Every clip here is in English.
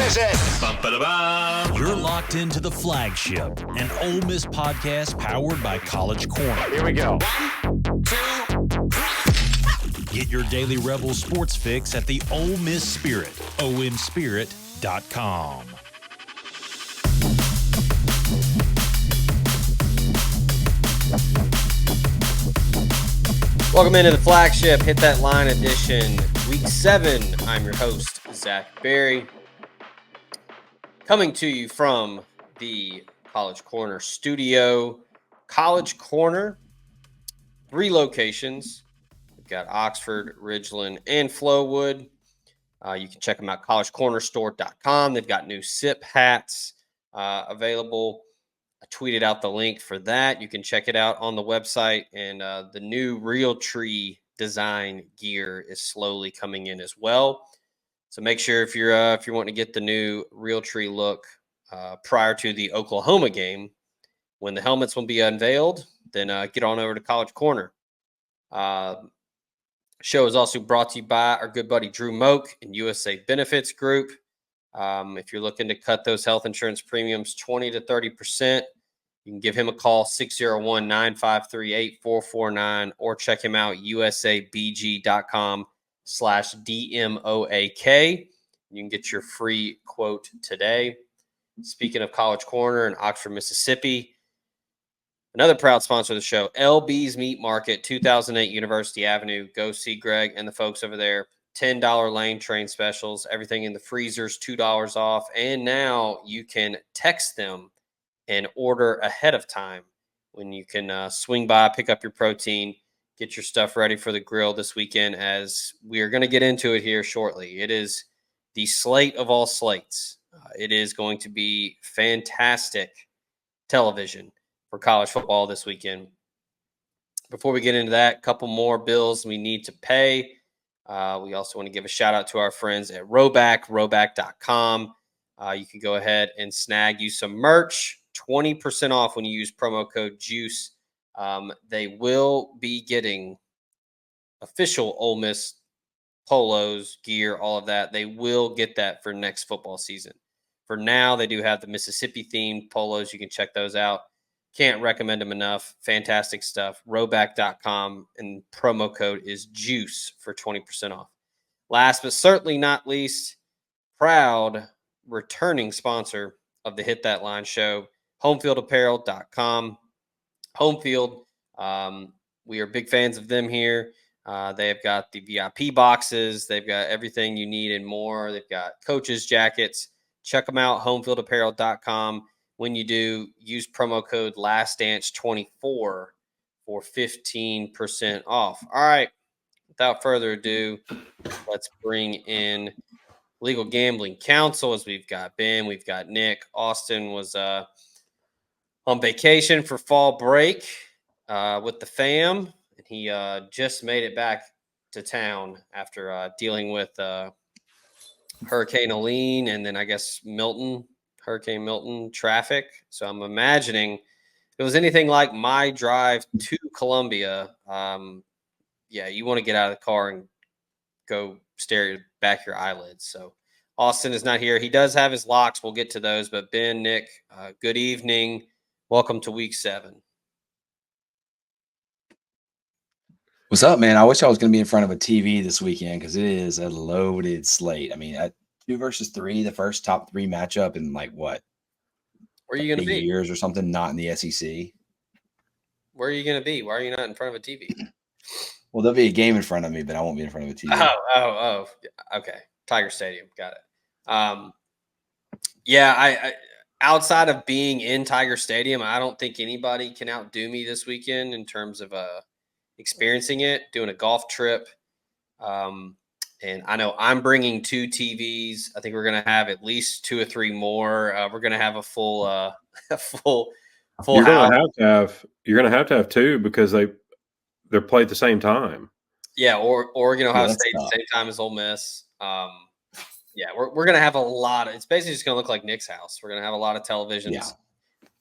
is it? You're locked into the Flagship, an Ole Miss podcast powered by College Corner. Here we go. 1, 2, 3. Get your daily Rebel sports fix at the Ole Miss Spirit, omspirit.com. Welcome into the Flagship, Hit That Line edition, week 7. I'm your host, Zach Berry, coming to you from the College Corner studio. College Corner, 3 locations. We've got Oxford, Ridgeland, and Flowood. You can check them out, collegecornerstore.com. They've got new SIP hats available. I tweeted out the link for that. You can check it out on the website, and the new Realtree design gear is slowly coming in as well. So make sure if you're wanting to get the new Realtree look prior to the Oklahoma game, when the helmets will be unveiled, then get on over to College Corner. Show is also brought to you by our good buddy Drew Moak and USA Benefits Group. If you're looking to cut those health insurance premiums 20 to 30%, you can give him a call, 601-953-8449, or check him out, usabg.com/DMOAK. You can get your free quote today. Speaking of College Corner in Oxford, Mississippi, another proud sponsor of the show, LB's Meat Market, 2008 University Avenue. Go see Greg and the folks over there. $10 lane train specials, everything in the freezers, $2 off. And now you can text them and order ahead of time when you can swing by, pick up your protein, get your stuff ready for the grill this weekend, as we are going to get into it here shortly. It is the slate of all slates. It is going to be fantastic television for college football this weekend. Before we get into that, a couple more bills we need to pay. We also want to give a shout out to our friends at roback.com. You can go ahead and snag you some merch, 20% off when you use promo code JUICE. They will be getting official Ole Miss polos, gear, all of that. They will get that for next football season. For now, they do have the Mississippi themed polos. You can check those out. Can't recommend them enough. Fantastic stuff. Roback.com, and promo code is JUICE for 20% off. Last but certainly not least, proud returning sponsor of the Hit That Line show, homefieldapparel.com. Homefield, we are big fans of them here. They have got the VIP boxes. They've got everything you need and more. They've got coaches' jackets. Check them out, homefieldapparel.com. When you do, use promo code LASTDANCE24 for 15% off. All right, without further ado, let's bring in legal gambling counsel, as we've got Ben, we've got Nick. Austin was on vacation for fall break with the fam, and he just made it back to town after dealing with Hurricane Helene and then I guess Hurricane Milton traffic. So I'm imagining if it was anything like my drive to Columbia, you want to get out of the car and go stare back your eyelids. So Austin is not here. He does have his locks. We'll get to those. But Ben, Nick, good evening. Welcome to week 7. What's up, man? I wish I was going to be in front of a TV this weekend because it is a loaded slate. I mean, 2 versus 3, the first top 3 matchup in like what? Where are you going to be? Years or something, not in the SEC. Where are you going to be? Why are you not in front of a TV? Well, there'll be a game in front of me, but I won't be in front of a TV. Oh. Okay. Tiger Stadium. Got it. I outside of being in Tiger Stadium, I don't think anybody can outdo me this weekend in terms of experiencing it, doing a golf trip. And I know I'm bringing 2 TVs. I think we're going to have at least 2 or 3 more. We're going to have a full full you're house. You're going to have 2 because they're played at the same time. Yeah, Oregon, Ohio State at the same time as Ole Miss. We're going to have a lot. It's basically just going to look like Nick's house. We're going to have a lot of televisions. Yeah.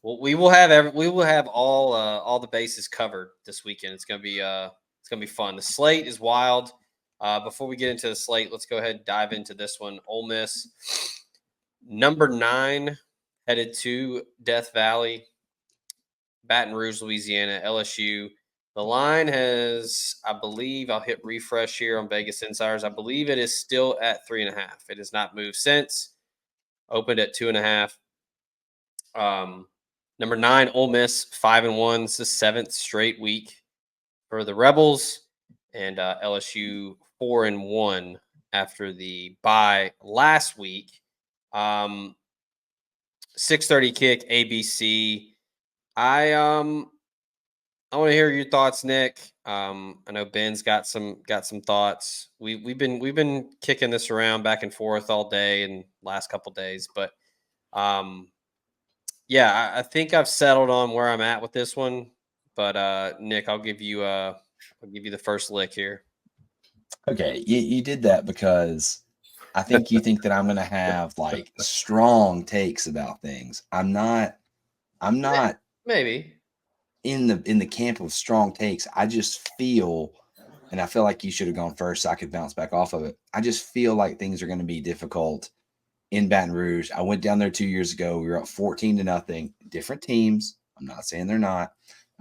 Well, we will have all the bases covered this weekend. It's going to be fun. The slate is wild. Before we get into the slate, let's go ahead and dive into this one. Ole Miss Number 9 headed to Death Valley, Baton Rouge, Louisiana, LSU. The line has, I believe, I'll hit refresh here on Vegas Insiders. I believe it is still at 3.5. It has not moved since. Opened at 2.5. Number 9, Ole Miss, 5-1. It's the 7th straight week for the Rebels, and LSU 4-1 after the bye last week. 6:30 kick, ABC. I want to hear your thoughts, Nick. I know Ben's got some thoughts. We've been kicking this around back and forth all day and last couple days, but yeah, I think I've settled on where I'm at with this one. But Nick, I'll give you the first lick here. Okay, you did that because I think you think that I'm going to have like strong takes about things. I'm not Maybe. in the camp of strong takes. I just feel, and I feel like you should have gone first so I could bounce back off of it. I just feel like things are going to be difficult in Baton Rouge. I went down there 2 years ago. We were up 14-0. Different teams. I'm not saying they're not.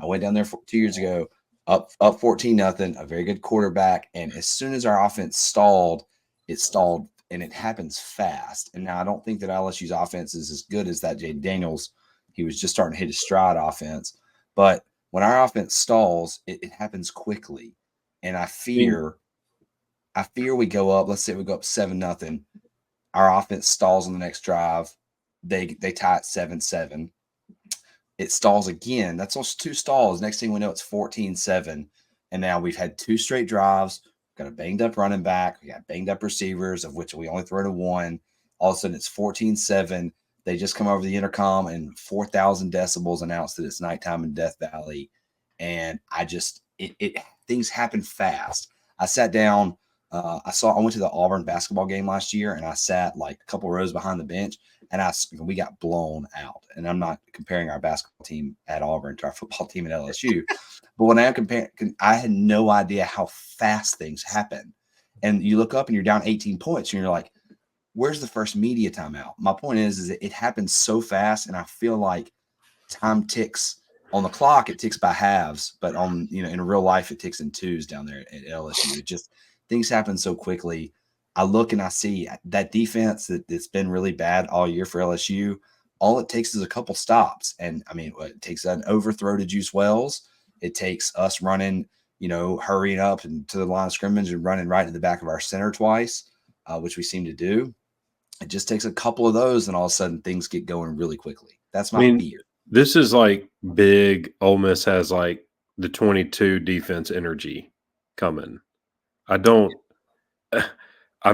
I went down there 2 years ago, up 14-0. A very good quarterback. And as soon as our offense stalled, it stalled, and it happens fast. And now I don't think that LSU's offense is as good as that Jaden Daniels. He was just starting to hit his stride offense. But when our offense stalls, it happens quickly. And I fear we go up. Let's say we go up 7-0. Our offense stalls on the next drive. They tie it 7-7. It stalls again. That's those 2 stalls. Next thing we know, it's 14-7. And now we've had 2 straight drives. We've got a banged up running back. We got banged up receivers, of which we only throw to 1. All of a sudden, it's 14-7. They just come over the intercom and 4,000 decibels announce that it's nighttime in Death Valley. And things happen fast. I sat down. I went to the Auburn basketball game last year, and I sat like a couple rows behind the bench, and we got blown out. And I'm not comparing our basketball team at Auburn to our football team at LSU, but when I am comparing, I had no idea how fast things happen. And you look up and you're down 18 points, and you're like, where's the first media timeout? My point is that it happens so fast, and I feel like time ticks on the clock. It ticks by halves, but in real life, it ticks in twos down there at LSU. It just things happen so quickly. I look and I see that defense that's been really bad all year for LSU. All it takes is a couple stops. And I mean, it takes an overthrow to Juice Wells. It takes us running, hurrying up and to the line of scrimmage and running right in the back of our center twice, which we seem to do. It just takes a couple of those, and all of a sudden things get going really quickly. That's my fear. This is like big. Ole Miss has like the 22 defense energy coming. I'm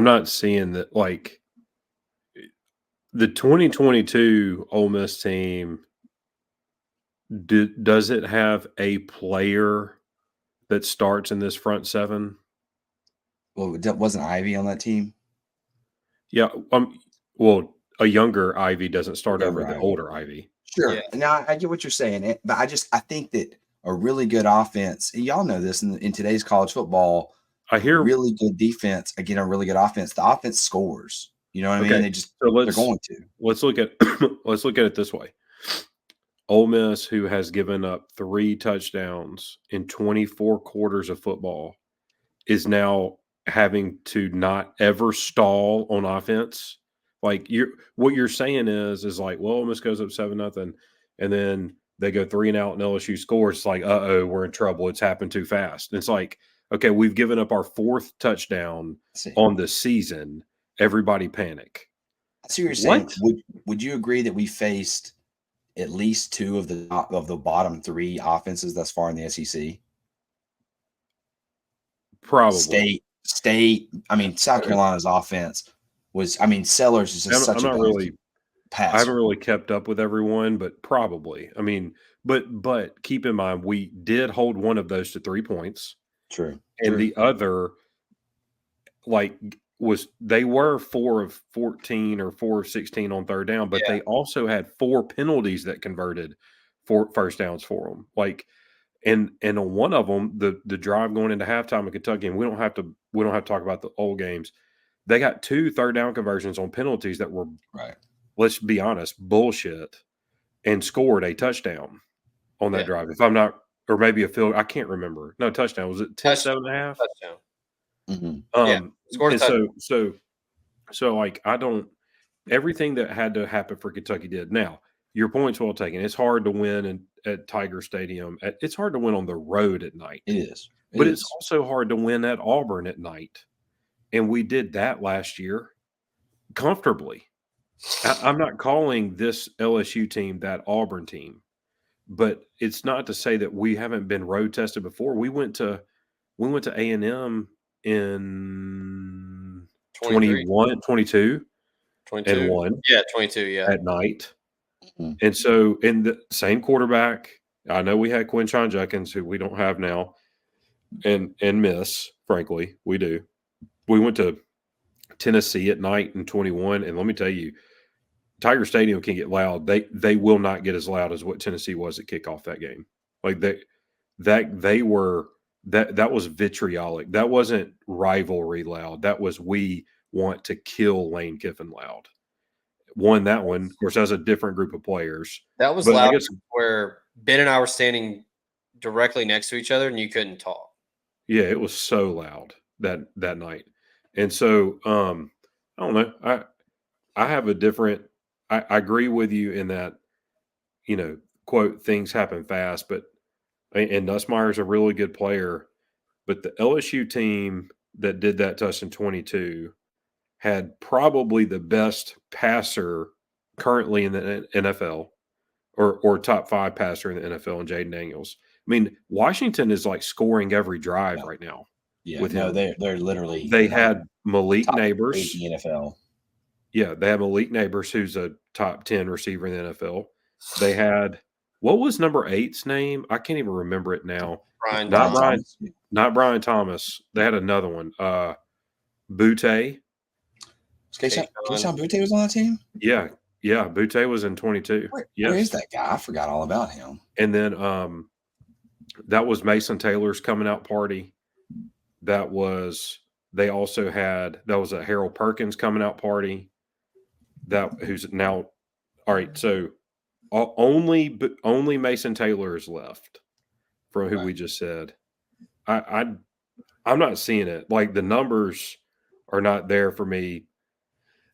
not seeing that, like, the 2022 Ole Miss team. Does it have a player that starts in this front seven? Well, wasn't Ivy on that team? Yeah. Well, a younger Ivy doesn't start over the Ivy. older Ivy. Sure. Yeah. Now I get what you're saying, but I think that a really good offense, and y'all know this in today's college football, I hear really good defense again, a really good offense. The offense scores. You know what I mean? They're going to. Let's look at it this way. Ole Miss, who has given up 3 touchdowns in 24 quarters of football, is now having to not ever stall on offense. Like what you're saying is like, well, Ole Miss goes up 7-0, and then they go 3 and out, and LSU scores. It's like, we're in trouble. It's happened too fast. And it's like, okay, we've given up our 4th touchdown on the season. Everybody panic. So you're saying, would you agree that we faced at least 2 of the bottom 3 offenses thus far in the SEC? Probably. State. I mean, South Carolina's offense was. I mean, Sellers is just such a pass. I haven't really kept up with everyone, but probably. I mean, but keep in mind, we did hold one of those to 3 points. True. And the other, they were 4 of 14 or 4 of 16 on third down, but they also had 4 penalties that converted for first downs for them. And on one of them, the drive going into halftime in Kentucky, and we don't have to talk about the old games. They got 2 third down conversions on penalties that were let's be honest, bullshit, and scored a touchdown on that Yeah. drive. If I'm not, or maybe a field, I can't remember. No, touchdown. Was it 10, 7.5? Touchdown. Mhm. Scored a And touchdown. so like I don't everything that had to happen for Kentucky did. Now, your point's well taken. It's hard to win at Tiger Stadium. It's hard to win on the road at night. It is. But it's also hard to win at Auburn at night. And we did that last year comfortably. I'm not calling this LSU team that Auburn team, but it's not to say that we haven't been road tested before. We went to A&M in 21, 22 22. and won. Yeah, 22, yeah. At night. Mhm. And so in the same quarterback, I know we had Quinshon Judkins, who we don't have now, and miss, frankly, we do. We went to Tennessee at night in 21, and let me tell you, Tiger Stadium can get loud. They will not get as loud as what Tennessee was at kickoff that game. Like that was vitriolic. That wasn't rivalry loud. That was we want to kill Lane Kiffin loud. Won that one. Of course, that's a different group of players. That was But I loud guess where Ben and I were standing directly next to each other and you couldn't talk. yeah, it was so loud that night. And so I don't know. I have a different I agree with you in that, quote, things happen fast, but and Nussmeier's a really good player, but the LSU team that did that to us in 22 had probably the best passer currently in the NFL or top 5 passer in the NFL in Jaden Daniels. I mean, Washington is like scoring every drive right now. Yeah, with no, him. they're literally They had Malik top 8 Neighbors. in the NFL. Yeah, they have Malik Neighbors, who's a top 10 receiver in the NFL. They had what was number 8's name? I can't even remember it now. Brian Not Thomas. Brian, not Brian Thomas. They had another one. Butte. Keyshawn Butte was on that team? Yeah. Butte was in 22. Where is that guy? I forgot all about him. And then that was Mason Taylor's coming out party. That was a Harold Perkins coming out party. Who's now all right. So only Mason Taylor is left from who we just said. I'm not seeing it. Like the numbers are not there for me.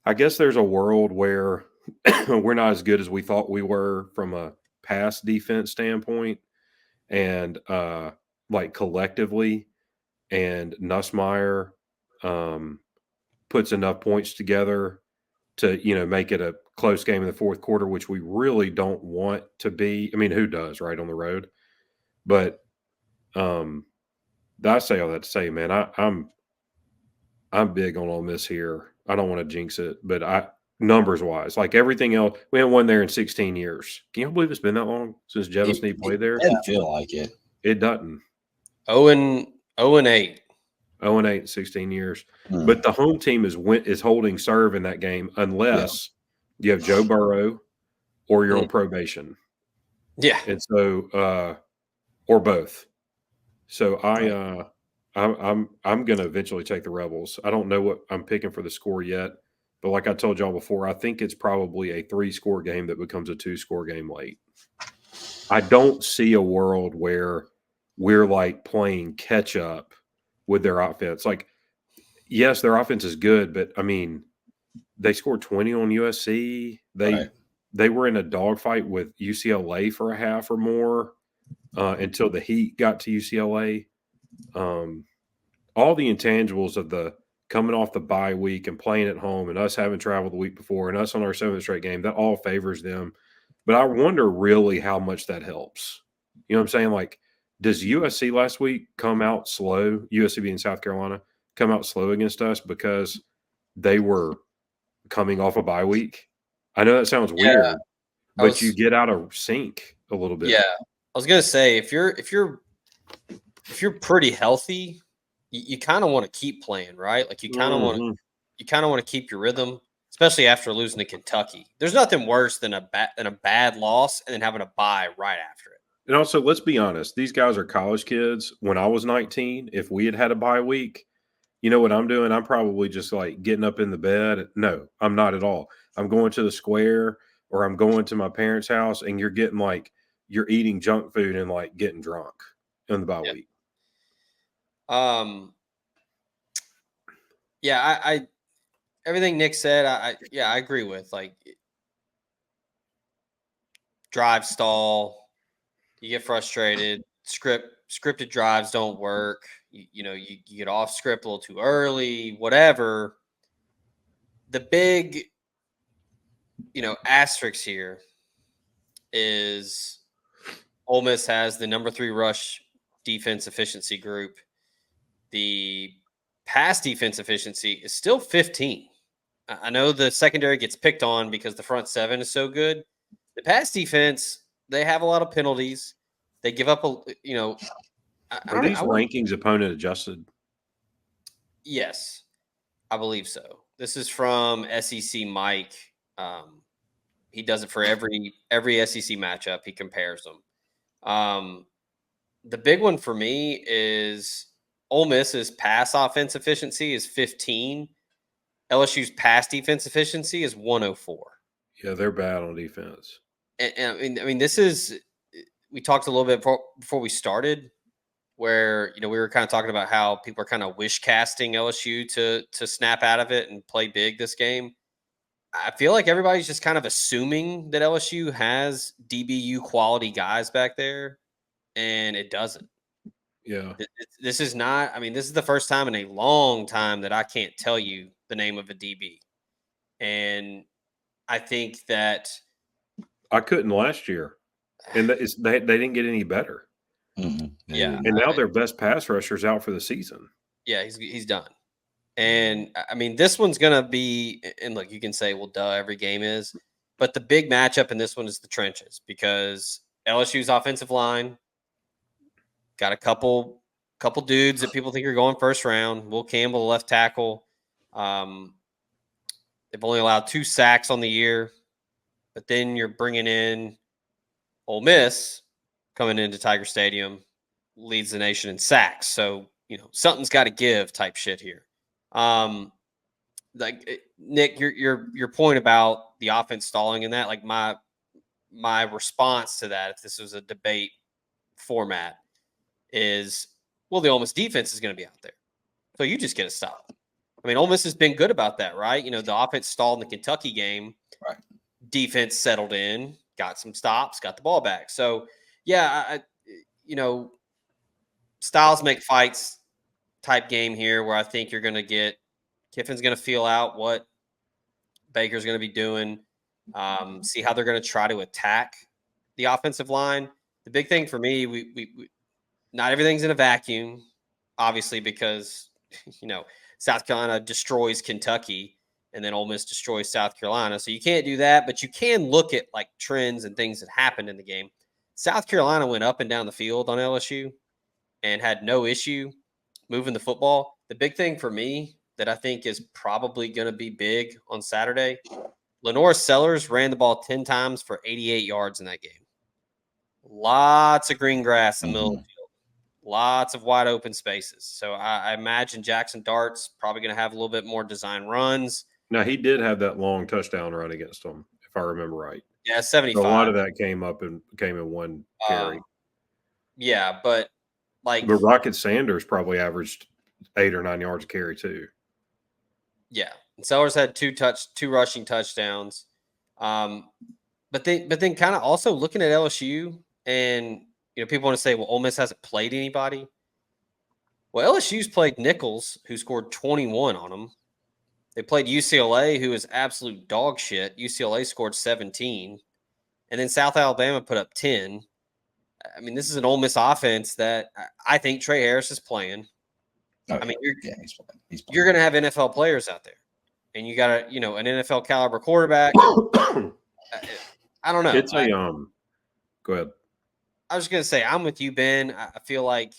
I guess there's a world where we're not as good as we thought we were from a pass defense standpoint, and like collectively, and Nussmeier puts enough points together to make it a close game in the fourth quarter, which we really don't want to be. I mean, who does, right, on the road? But I say all that to say, man, I'm big on Ole Miss here. I don't want to jinx it, but numbers wise, like everything else, we haven't won there in 16 years. Can you believe it's been that long since Jevis Snead played there? It doesn't feel like it. It doesn't. 0-8. 0-8, 16 years. But the home team is holding serve in that game unless you have Joe Burrow or you're on probation. Yeah. And so or both. So I'm going to eventually take the Rebels. I don't know what I'm picking for the score yet, but like I told y'all before, I think it's probably a 3-score game that becomes a 2-score game late. I don't see a world where we're like playing catch up with their offense. Like, yes, their offense is good, but I mean, they scored 20 on USC. They were in a dogfight with UCLA for a half or more until the heat got to UCLA. All the intangibles of the coming off the bye week and playing at home and us having traveled the week before and us on our 7th straight game, that all favors them. But I wonder really how much that helps. You know what I'm saying? Like, does USC last week come out slow, USC being South Carolina, come out slow against us because they were coming off a bye week? I know that sounds weird, but you get out of sync a little bit. Yeah. I was going to say, if you're pretty healthy, you kind of want to keep playing, right? Like you kind of want to keep your rhythm, especially after losing to Kentucky. There's nothing worse than a bad loss and then having a bye right after it. And also, let's be honest, these guys are college kids. When I was 19, if we had had a bye week, You know what I'm doing? I'm probably just like getting up in the bed. No, I'm not at all. I'm going to the square or I'm going to my parents' house, and you're eating junk food and like getting drunk in the bye Yeah. week. Yeah, I everything Nick said, I agree with. Like, drive stall, you get frustrated. Scripted drives don't work. You get off script a little too early. Whatever. The big, asterisk here is Ole Miss has the number 3 rush defense efficiency group. The pass defense efficiency is still 15. I know the secondary gets picked on because the front 7 is so good. The pass defense, they have a lot of penalties. They give up I Are don't know. these rankings opponent adjusted? Yes, I believe so. This is from SEC Mike. He does it for every SEC matchup. He compares them. The big one for me is Ole Miss's pass offense efficiency is 15. LSU's pass defense efficiency is 104. Yeah, they're bad on defense. And I mean, this is we talked a little bit before we started, where we were kind of talking about how people are kind of wish casting LSU to snap out of it and play big this game. I feel like everybody's just kind of assuming that LSU has DBU quality guys back there, and it doesn't. Yeah. This is not. I mean, this is the first time in a long time that I can't tell you the name of a DB, and I think that I couldn't last year, and they didn't get any better. Mm-hmm. Yeah. And now their best pass rusher's out for the season. Yeah, he's done. And I mean, this one's gonna be. And look, you can say, "Well, duh, every game is," but the big matchup in this one is the trenches because LSU's offensive line got a couple dudes that people think are going first round. Will Campbell, left tackle. They've only allowed 2 sacks on the year, but then you're bringing in Ole Miss coming into Tiger Stadium, leads the nation in sacks. So something's got to give type shit here. Nick, your point about the offense stalling and that, like my response to that, if this was a debate format, is the Ole Miss defense is going to be out there, so you just get a stop. I mean, Ole Miss has been good about that, right? The offense stalled in the Kentucky game, Right. Defense settled in, got some stops, got the ball back. So yeah, styles make fights type game here, where I think you're going to get Kiffin's going to feel out what Baker's going to be doing, see how they're going to try to attack the offensive line. The big thing for me, we not everything's in a vacuum, obviously, because South Carolina destroys Kentucky and then Ole Miss destroys South Carolina. So you can't do that, but you can look at like trends and things that happened in the game. South Carolina went up and down the field on LSU and had no issue moving the football. The big thing for me that I think is probably going to be big on Saturday, Lenore Sellers ran the ball 10 times for 88 yards in that game. Lots of green grass in the middle of the field. Lots of wide open spaces. So I imagine Jackson Dart's probably going to have a little bit more design runs. Now, he did have that long touchdown run against them, if I remember right. Yeah, 75. So a lot of that came in one carry. Yeah, but like the Rocket Sanders probably averaged 8 or 9 yards a carry too. Yeah, and Sellers had 2 rushing touchdowns. But then kind of also looking at LSU, and people want to say, well, Ole Miss hasn't played anybody. Well, LSU's played Nichols, who scored 21 on them. They played UCLA, who is absolute dog shit. UCLA scored 17. And then South Alabama put up 10. I mean, this is an Ole Miss offense that I think Trey Harris is playing. I mean, he's playing. You're going to have NFL players out there. And you got an NFL caliber quarterback. I don't know. It's go ahead. I was going to say, I'm with you, Ben. I feel like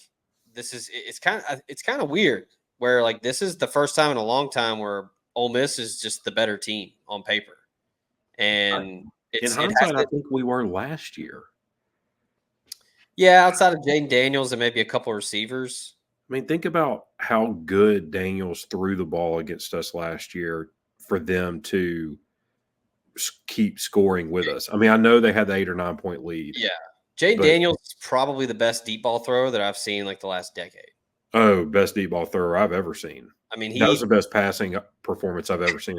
it's kind of weird where like this is the first time in a long time where Ole Miss is just the better team on paper. And in hindsight, I think we were last year. Yeah, outside of Jaden Daniels and maybe a couple of receivers. I mean, think about how good Daniels threw the ball against us last year for them to keep scoring with us. I mean, I know they had the 8 or 9 point lead. Yeah. Jay but Daniels is probably the best deep ball thrower that I've seen like the last decade. best deep ball thrower I've ever seen. I mean, That was the best passing performance I've ever seen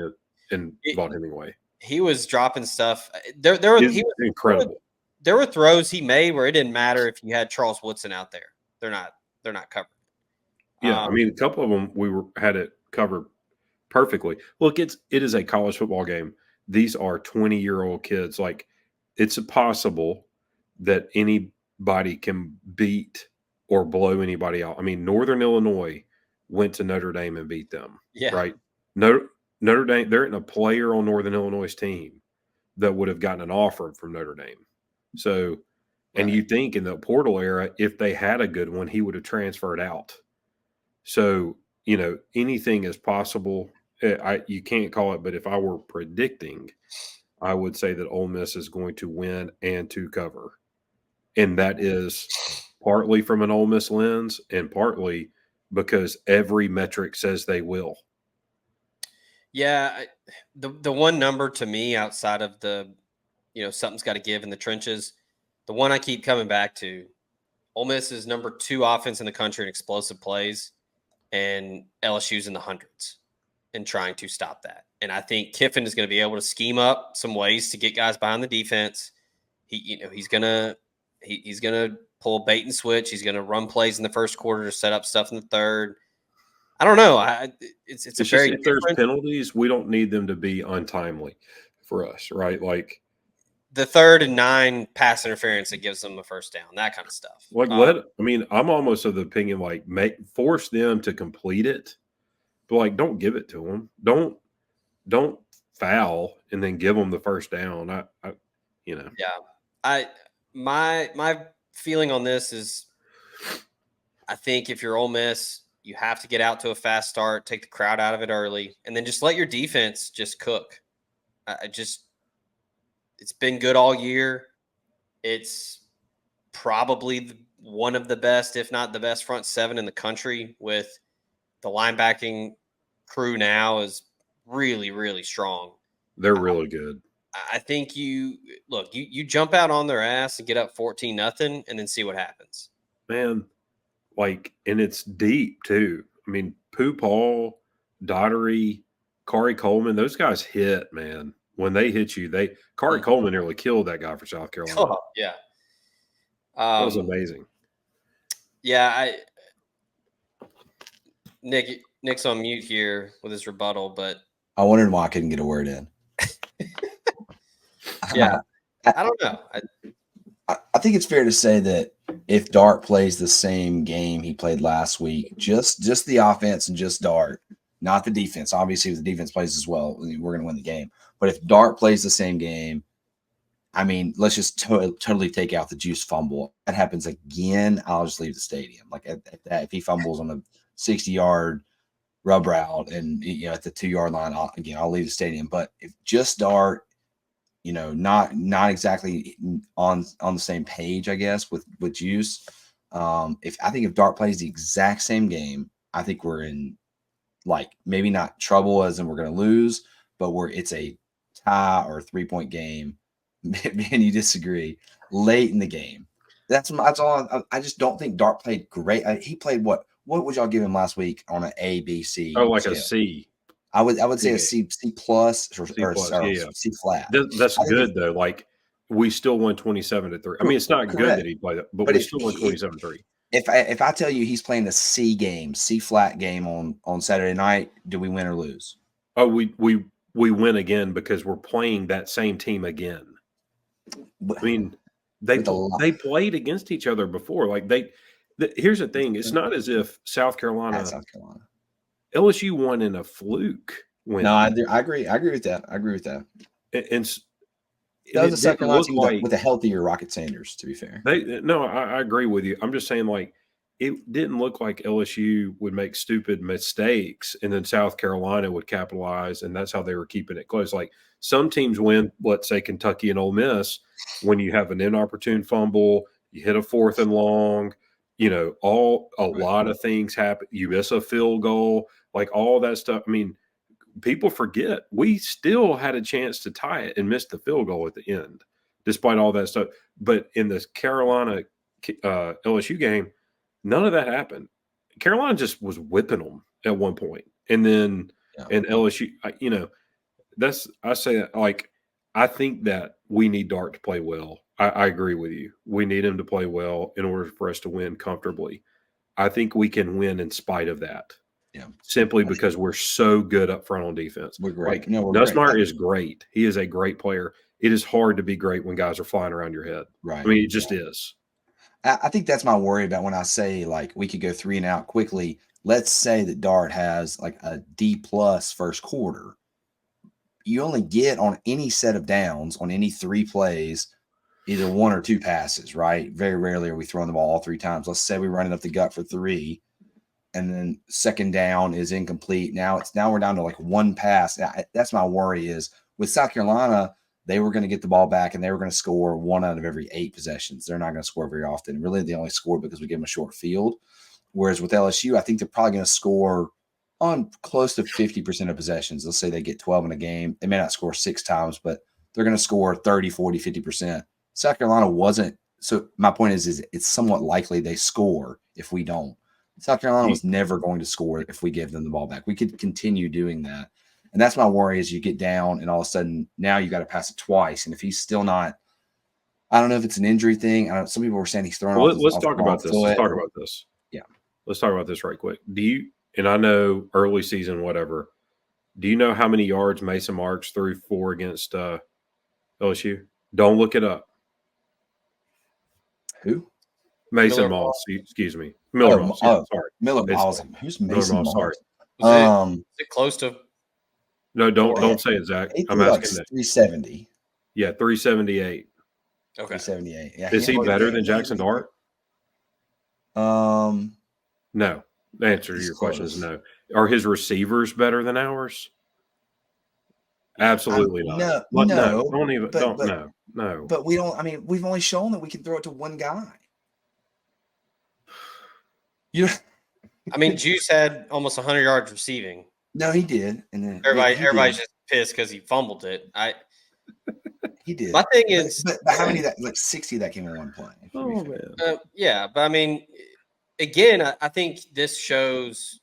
in Vaught Hemingway. He was dropping stuff. He was incredible. There were throws he made where it didn't matter if you had Charles Woodson out there. They're not covered. Yeah, I mean, a couple of them had it covered perfectly. Look, it is a college football game. These are 20-year-old kids. Like, it's possible that anybody can beat or blow anybody out. I mean, Northern Illinois went to Notre Dame and beat them. Yeah. Right? Notre Dame, there isn't a player on Northern Illinois' team that would have gotten an offer from Notre Dame. So, and you think in the portal era, if they had a good one, he would have transferred out. So, anything is possible. You can't call it, but if I were predicting, I would say that Ole Miss is going to win and to cover. And that is partly from an Ole Miss lens and partly because every metric says they will. Yeah, the one number to me outside of the, something's got to give in the trenches, the one I keep coming back to, Ole Miss is number 2 offense in the country in explosive plays, and LSU's in the hundreds in trying to stop that. And I think Kiffin is going to be able to scheme up some ways to get guys behind the defense. He's gonna pull a bait and switch. He's gonna run plays in the first quarter to set up stuff in the third. I don't know. It's a very just, if there's penalties, we don't need them to be untimely for us, right? Like the 3rd and 9 pass interference that gives them a first down, that kind of stuff. Like I'm almost of the opinion like force them to complete it, but like don't give it to them. Don't foul and then give them the first down. Yeah, my feeling on this is, I think if you're Ole Miss, you have to get out to a fast start, take the crowd out of it early, and then just let your defense just cook. It's been good all year. It's probably one of the best, if not the best, front 7 in the country. With the linebacking crew now is really, really strong. They're really good. I think you jump out on their ass and get up 14-0 and then see what happens. Man, and it's deep too. I mean, Pooh Paul, Daughtery, Kari Coleman, those guys hit, man. When they hit you, Kari Coleman nearly killed that guy for South Carolina. Oh, yeah. That was amazing. Yeah, Nick's on mute here with his rebuttal, but I wondered why I couldn't get a word in. Yeah, I don't know. I think it's fair to say that if Dart plays the same game he played last week, just the offense and just Dart, not the defense. Obviously, if the defense plays as well, we're going to win the game. But if Dart plays the same game, I mean, let's just totally take out the juice fumble. That happens again, I'll just leave the stadium. Like at that, if he fumbles on the 60-yard rub route and at the 2-yard line, I'll leave the stadium. But if just Dart, not exactly on the same page, I guess, with juice. If Dart plays the exact same game, I think we're in maybe not trouble as in we're going to lose, but it's a tie or a 3-point game. Man, you disagree. Late in the game, that's all. I just don't think Dart played great. He played what would y'all give him last week on an A, B, C? Oh, like a C. I would say a C plus or yeah. C flat. That's good though. Like we still won 27-3. I mean, it's not good that he played it, but we still won 27-3. If I tell you he's playing a C game, C flat game on Saturday night, do we win or lose? Oh, we win again because we're playing that same team again. I mean, they played against each other before. Here's the thing: it's not as if South Carolina, LSU won in a fluke win. No, I agree. I agree with that. And that was a South Carolina with a healthier Rocket Sanders. To be fair, I agree with you. I'm just saying, it didn't look like LSU would make stupid mistakes and then South Carolina would capitalize, and that's how they were keeping it close. Like some teams win, let's say Kentucky and Ole Miss, when you have an inopportune fumble, you hit a 4th and long, a lot of things happen. You miss a field goal, like all that stuff. I mean, people forget we still had a chance to tie it and missed the field goal at the end, despite all that stuff. But in the Carolina LSU game, none of that happened. Carolina just was whipping them at one point, and then and LSU, I say that like I think that we need Dart to play well. I agree with you. We need him to play well in order for us to win comfortably. I think we can win in spite of that. Yeah. Simply because we're so good up front on defense. We're great. Like, Nussmeier is great. He is a great player. It is hard to be great when guys are flying around your head. Right. I mean, it just is. I think that's my worry about when I say like we could go 3 and out quickly. Let's say that Dart has like a D+ first quarter. You only get on any set of downs on any 3 plays either 1 or 2 passes, right? Very rarely are we throwing the ball all 3 times. Let's say we run it up the gut for 3, and then second down is incomplete. Now we're down to like 1 pass. That's my worry is with South Carolina, they were going to get the ball back and they were going to score 1 out of every 8 possessions. They're not going to score very often. Really, they only scored because we gave them a short field. Whereas with LSU, I think they're probably going to score on close to 50% of possessions. Let's say they get 12 in a game. They may not score 6 times, but they're going to score 30, 40, 50%. South Carolina wasn't. So my point is it's somewhat likely they score if we don't. South Carolina was never going to score if we give them the ball back. We could continue doing that. And that's my worry is you get down and all of a sudden now you got to pass it twice. And if he's still not, I don't know if it's an injury thing. Some people were saying he's throwing off. Let's talk about this. Let's talk about this. Yeah. Let's talk about this right quick. And I know early season, whatever, do you know how many yards Mason Marks threw for against LSU? Don't look it up. Who? Mason Moss, excuse me. Miller Moss. Sorry. Miller Moss. Who's Mason Moss? Sorry. Is it close to? No, don't say it, Zach. I'm asking that. 370. Yeah, 378. Okay. 378. Yeah. Is he better than Jackson Dart? No. The answer to your question is no. Are his receivers better than ours? Absolutely not. No. No. But we don't. I mean, we've only shown that we can throw it to one guy. I mean, Juice had almost 100 yards receiving. No, he did. And then everybody's just pissed because he fumbled it. He did. My thing is, but how many that like 60 that came in one play? Oh man. Yeah, but I mean, again, I think this shows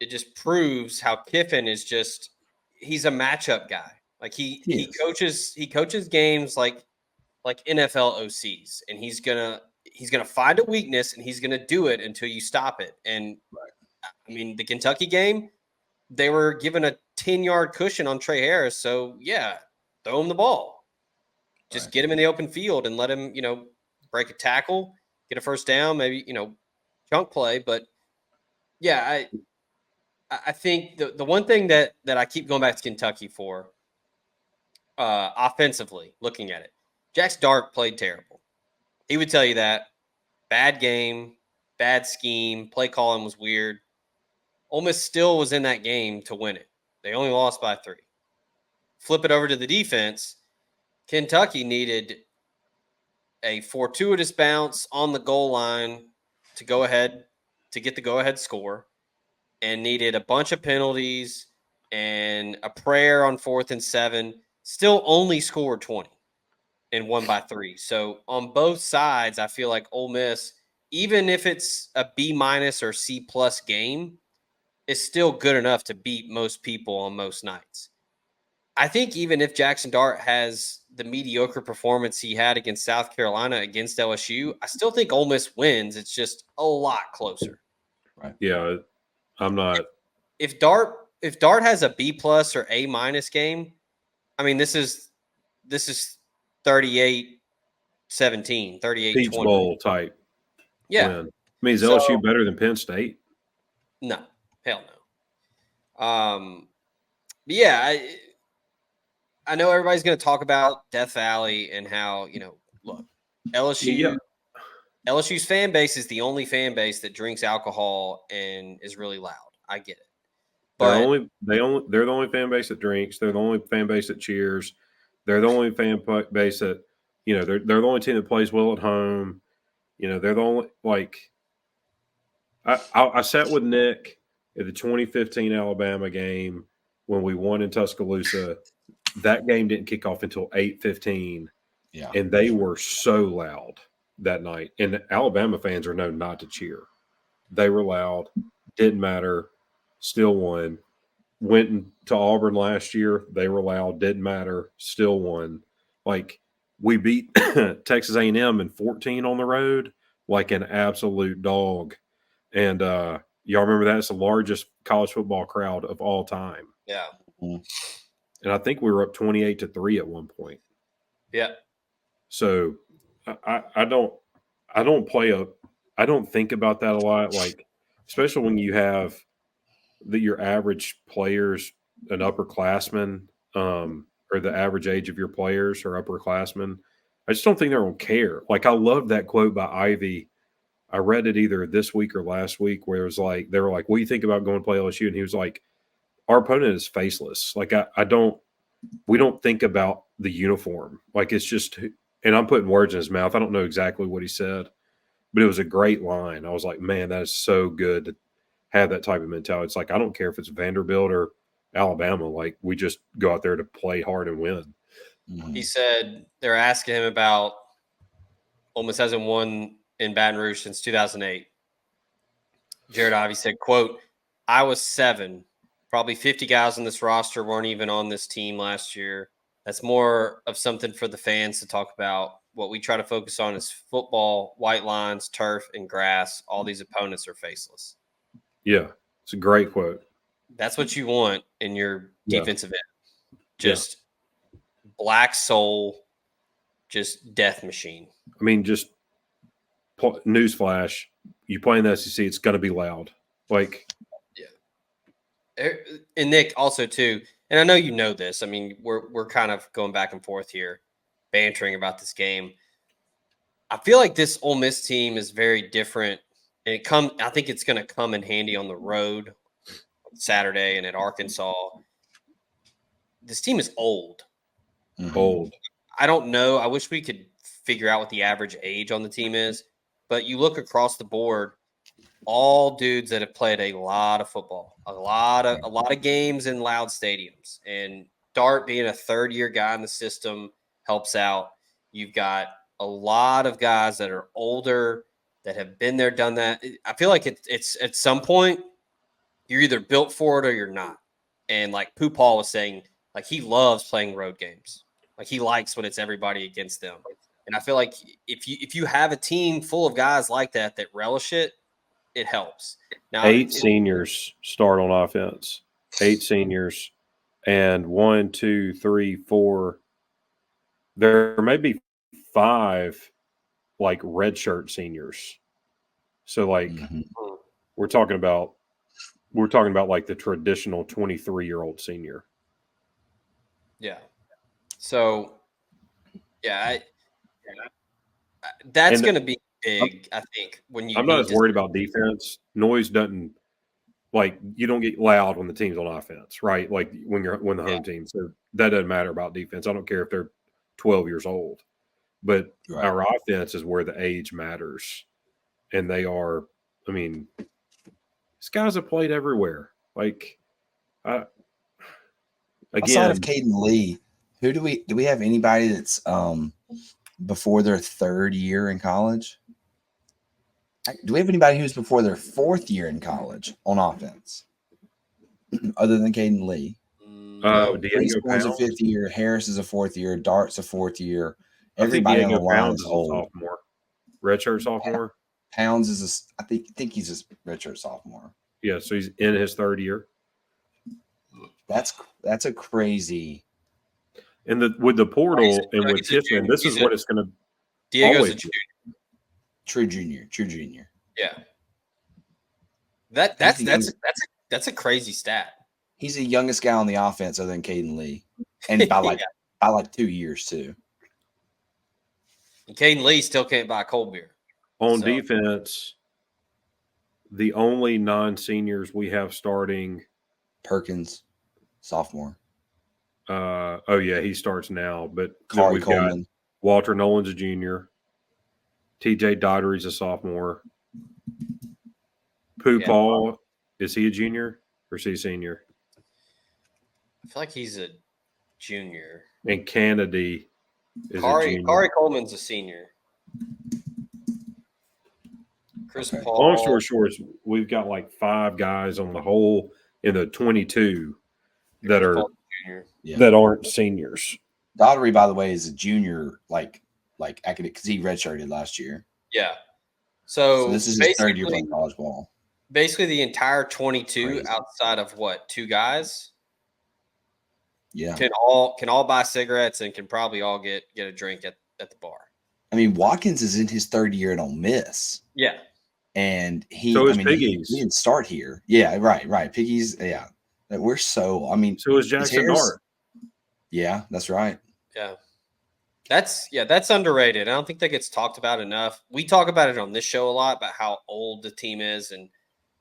it just proves how Kiffin is just he's a matchup guy. Like he coaches games like NFL OCs, and he's gonna find a weakness and he's gonna do it until you stop it. And I mean, the Kentucky game, they were given a 10-yard cushion on Trey Harris, so yeah, throw him the ball, just get him in the open field and let him break a tackle, get a first down, maybe chunk play. But yeah, I think the one thing that I keep going back to Kentucky for. Offensively, looking at it, Jackson Dart played terrible. He would tell you that. Bad game, bad scheme, play calling was weird. Ole Miss still was in that game to win it. They only lost by 3. Flip it over to the defense. Kentucky needed a fortuitous bounce on the goal line to get the go-ahead score, and needed a bunch of penalties and a prayer on 4th and 7. Still only scored 20 and won by 3. So on both sides, I feel like Ole Miss, even if it's a B- or C+ game, is still good enough to beat most people on most nights. I think even if Jackson Dart has the mediocre performance he had against South Carolina against LSU, I still think Ole Miss wins. It's just a lot closer. Right. Yeah, I'm not. If Dart has a B+ or A- game, I mean, this is 38-17, 38-20. Peach Bowl type. Yeah. Win. I mean, is LSU better than Penn State? No. Hell no. But yeah, I know everybody's going to talk about Death Valley and how, look, LSU's fan base is the only fan base that drinks alcohol and is really loud. I get it. But They're the only fan base that drinks. They're the only fan base that cheers. They're the only fan base that they're the only team that plays well at home. They're the only I sat with Nick at the 2015 Alabama game when we won in Tuscaloosa. That game didn't kick off until 8:15, Yeah. and they were so loud that night. And Alabama fans are known not to cheer. They were loud, didn't matter, still won. Went to Auburn last year. They were loud, didn't matter, still won. Like we beat Texas A&M in 14 on the road, like an absolute dog. And y'all remember that? It's the largest college football crowd of all time. Yeah. And I think we were up 28-3 at one point. Yeah. So I don't think about that a lot. Like, especially when you have your average players, an upperclassman, or the average age of your players are upperclassmen. I just don't think they're going to care. Like, I love that quote by Ivy. I read it either this week or last week where it was like, they were like, what do you think about going to play LSU? And he was like, our opponent is faceless. Like, we don't think about the uniform. Like, it's just, and I'm putting words in his mouth. I don't know exactly what he said, but it was a great line. I was like, man, that is so good to have that type of mentality. It's like, I don't care if it's Vanderbilt or Alabama. Like, we just go out there to play hard and win. He said they're asking him about Ole Miss hasn't won in Baton Rouge since 2008. Jared Ivey said, quote, I was 7. Probably 50 guys on this roster weren't even on this team last year. That's more of something for the fans to talk about. What we try to focus on is football, white lines, turf, and grass. All these opponents are faceless. Yeah, it's a great quote. That's what you want in your Yeah. defensive end. Just black soul, just death machine. I mean, just newsflash, you play in the SEC, it's going to be loud. Like, and Nick also too, and I know you know this. I mean, we're kind of going back and forth here, bantering about this game. I feel like this Ole Miss team is very different, and I think it's going to come in handy on the road Saturday and at Arkansas. This team is old. old. I don't know. I wish we could figure out what the average age on the team is, but you look across the board, all dudes that have played a lot of football, a lot of games in loud stadiums. And Dart being a third-year guy in the system helps out. You've got a lot of guys that are older that have been there, done that. I feel like it's at some point you're either built for it or you're not. And like Pooh Paul was saying, like he loves playing road games. Like he likes when it's everybody against them. And I feel like if you have a team full of guys like that relish it, it helps. Now, 8 seniors start on offense. 8 seniors, and 1, 2, 3, 4. There may be 5 like redshirt seniors. So like we're talking about like the traditional 23-year-old senior. Yeah. So yeah, that's going to be big. I think when you. I'm not as worried about defense. Noise doesn't like you don't get loud when the team's on offense, right? Like when the home team. So that doesn't matter about defense. I don't care if they're 12 years old, but our offense is where the age matters, and they are. I mean, these guys have played everywhere. Like, again, outside of Caden Lee, who do we have anybody that's before their 3rd year in college? Do we have anybody who's before their 4th year in college on offense, other than Caden Lee? Diego Pound's a Pounds. 5th year. Harris is a 4th year. Dart's a 4th year. I think Everybody on the Diego line Pounds is is a old. sophomore, redshirt sophomore. Pounds is I think he's a redshirt sophomore. Yeah, so he's in his 3rd year. That's a crazy. And with the portal and with he's a Kiffin, junior. this is what it's going to. Diego's always a junior. True junior. Yeah. That's a crazy stat. He's the youngest guy on the offense other than Caden Lee, and by like 2 years too. And Caden Lee still can't buy a cold beer. On defense, the only non-seniors we have starting. Perkins, sophomore. He starts now, but Kari Coleman. Got Walter Nolan's a junior. TJ Dottery's a sophomore. Pooh Yeah. Paul, is he a junior or is he a senior? I feel like he's a junior. And Kennedy is a Kari junior. Coleman's a senior. Chris Okay. Paul. Long story short, is we've got like 5 guys on the whole in the 22 that Chris are Paul's junior. Yeah. that aren't seniors. Daughtery, by the way, is a junior, like academic, because he redshirted last year. Yeah. So So, this is his third year basically, playing college ball. basically the entire 22 Crazy. outside of what, 2 guys Yeah. can all buy cigarettes and can probably all get a drink at the bar. I mean, Watkins is in his third year at Ole Miss. Yeah. And So is he Piggies. didn't start here. Yeah, right. Piggies, yeah. We're so, I mean, So is Jackson Dart. Yeah, that's right. Yeah. That's underrated. I don't think that gets talked about enough. We talk about it on this show a lot about how old the team is and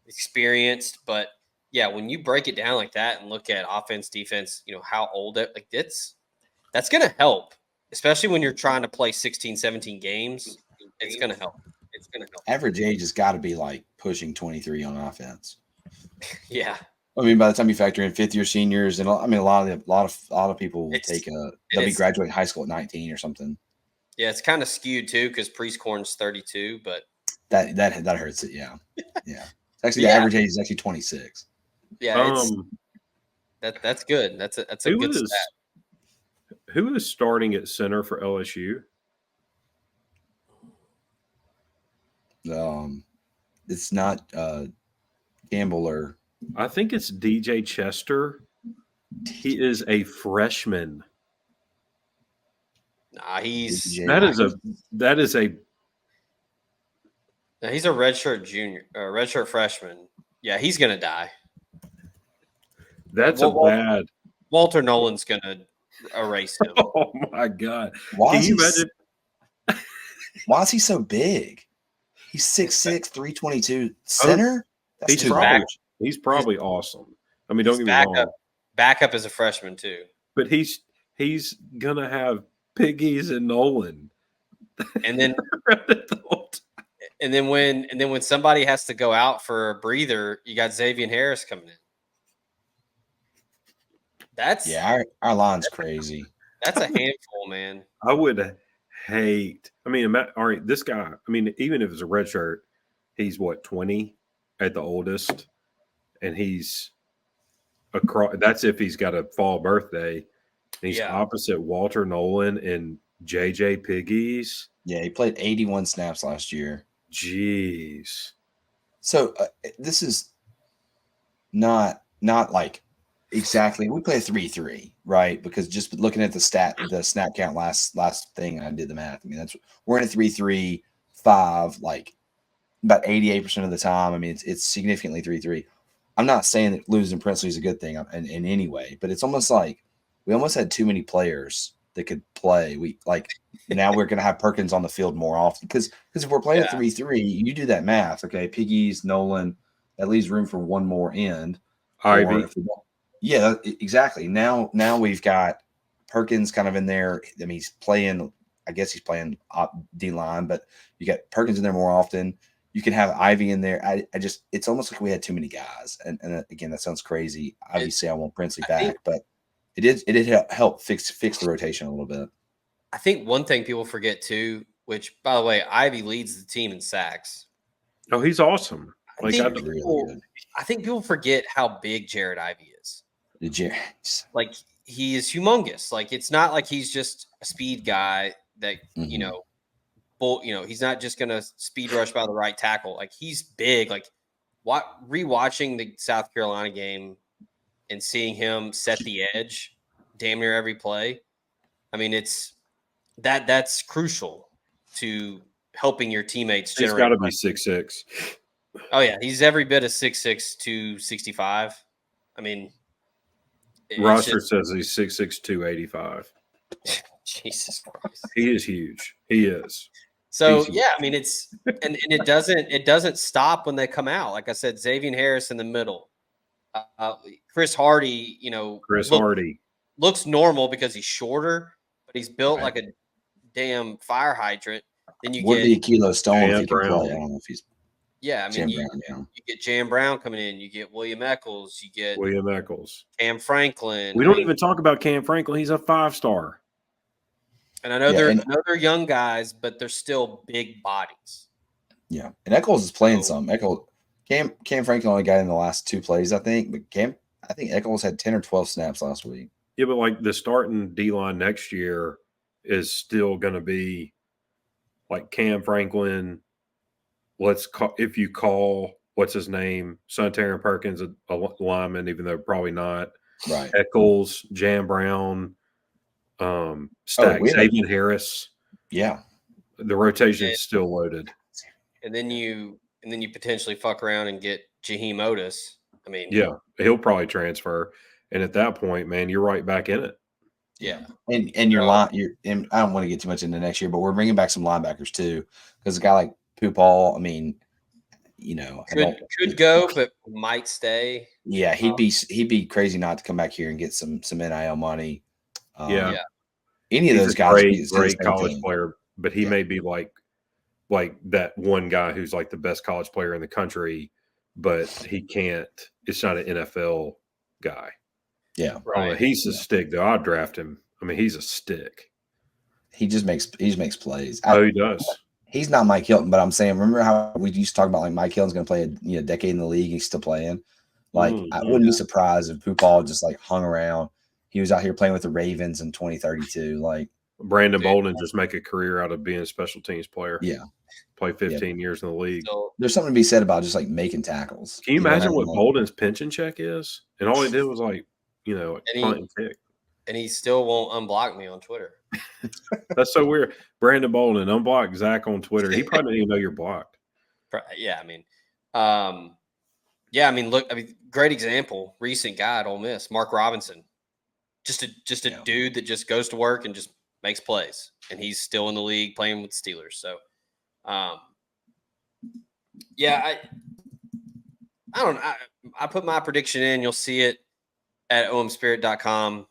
experienced, but yeah, when you break it down like that and look at offense, defense, how old it, like that's going to help, especially when you're trying to play 16, 17 games. It's going to help. Average age has got to be like pushing 23 on offense. Yeah. I mean, by the time you factor in fifth year seniors, and I mean, a lot of people will they'll be graduating high school at 19 or something. Yeah, it's kind of skewed too because Priestcorn's 32, but that hurts it. Yeah. Actually, the average age is actually 26. Yeah, that's good. That's a good stat. Who is starting at center for LSU? It's not Campbell or I think it's DJ Chester. He is a freshman. Nah, he's that is a he's a redshirt junior, redshirt freshman. Yeah, he's gonna die. That's bad. Walter Nolan's gonna erase him. Oh my god! Can you imagine? Why is he so big? He's 6'6", 322 center. He's probably awesome. I mean, don't get me wrong. Backup as a freshman too. But he's gonna have Piggies and Nolan. And then when somebody has to go out for a breather, you got Xavier Harris coming in. Our line's crazy. That's a handful, man. I would hate. I mean, all right, this guy. I mean, even if it's a red shirt, he's what 20 at the oldest, and he's across. That's if he's got a fall birthday. He's opposite Walter Nolan and JJ Piggies. Yeah, he played 81 snaps last year. Jeez. So this is not like exactly. We play a 3-3, right? Because just looking at the snap count last thing, I did the math. I mean, we're in a 3-3-5, like about 88% of the time. I mean, it's significantly 3-3. I'm not saying that losing Princely is a good thing in any way, but it's almost like we almost had too many players that could play. Now we're going to have Perkins on the field more often because if we're playing a 3-3, you do that math. Okay, Piggies, Nolan, that leaves room for one more end. Ivy. Yeah, exactly. Now we've got Perkins kind of in there. I mean, he's playing. I guess he's playing D line, but you got Perkins in there more often. You can have Ivy in there. It's almost like we had too many guys. And again, that sounds crazy. Obviously, I want Princely back, but it did help fix the rotation a little bit. I think one thing people forget too, which by the way, Ivy leads the team in sacks. Oh, he's awesome. I think people forget how big Jared Ivy is. Like he is humongous. Like it's not like he's just a speed guy that he's not just gonna speed rush by the right tackle. Like he's big. Like rewatching the South Carolina game and seeing him set the edge damn near every play. I mean, that's crucial to helping your teammates generate. He's got to be 6'6". Oh yeah, he's every bit of 6'6", 265. I mean, roster says he's 6'6", 285. Jesus Christ, he is huge. He is. So I mean, it's and it doesn't stop when they come out. Like I said, Xavier Harris in the middle, Chris Hardy. Hardy looks normal because he's shorter, but he's built like a damn fire hydrant. Then you would be a kilo stone if he can play. I don't know if he's. Yeah, I mean, Jim Brown, yeah. you get Jam Brown coming in, you get William Eccles, you get William Eccles. Cam Franklin. We I don't mean, even talk about Cam Franklin. He's a 5-star. and I know Yeah, they're young guys, but they're still big bodies. Yeah, and Eccles is playing So- some. Cam Franklin only got in the last 2 plays, I think. But I think Eccles had 10 or 12 snaps last week. Yeah, but like the starting D line next year is still going to be like Cam Franklin. If you call what's his name, Sontaran Perkins a lineman, even though probably not. Right. Eccles, Jam Brown, Stack, Xavier Harris. Yeah. The rotation's still loaded. And then you potentially fuck around and get Jaheim Otis. I mean, Yeah, he'll probably transfer, and at that point, man, you're right back in it. yeah. And and I don't want to get too much into next year, but we're bringing back some linebackers too, because a guy like Pupal, I mean, Could go, but might stay. Yeah, he'd be crazy not to come back here and get some NIL money. Yeah. Any of He's those a guys, great college player, but he may be like that one guy who's like the best college player in the country, but he can't. It's not an NFL guy. Yeah, Right. He's a stick though. I'd draft him. I mean, he's a stick. he makes plays. He does. He's not Mike Hilton, but I'm saying, remember how we used to talk about like Mike Hilton's going to play a decade in the league? He's still playing. Like I wouldn't be surprised if Pupal just like hung around. He was out here playing with the Ravens in 2032. Like Brandon Bolden just make a career out of being a special teams player. Yeah, play 15 years in the league. So, there's something to be said about just like making tackles. Can you imagine what Bolden's pension check is? And all he did was like punt and kick. And he still won't unblock me on Twitter. That's so weird. Brandon Bolden, unblock Zach on Twitter. He probably didn't even know you're blocked. Yeah, look, great example. Recent guy at Ole Miss, Mark Robinson, just a dude that just goes to work and just makes plays, and he's still in the league playing with the Steelers. So, I don't know. I put my prediction in. You'll see it at omspirit.com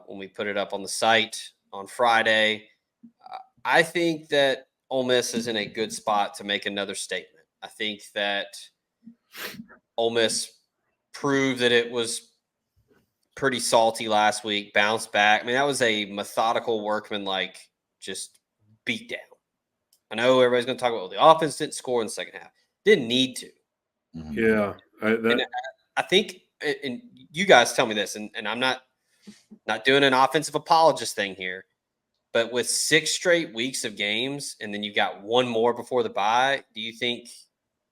when we put it up on the site on Friday. I think that Ole Miss is in a good spot to make another statement. I think that Ole Miss proved that it was pretty salty last week, bounced back. I mean, that was a methodical workman-like just beat down. I know everybody's going to talk about the offense didn't score in the second half. Didn't need to. Mm-hmm. Yeah. I think, and you guys tell me this, and I'm not doing an offensive apologist thing here, but with 6 straight weeks of games, and then you got one more before the bye, do you think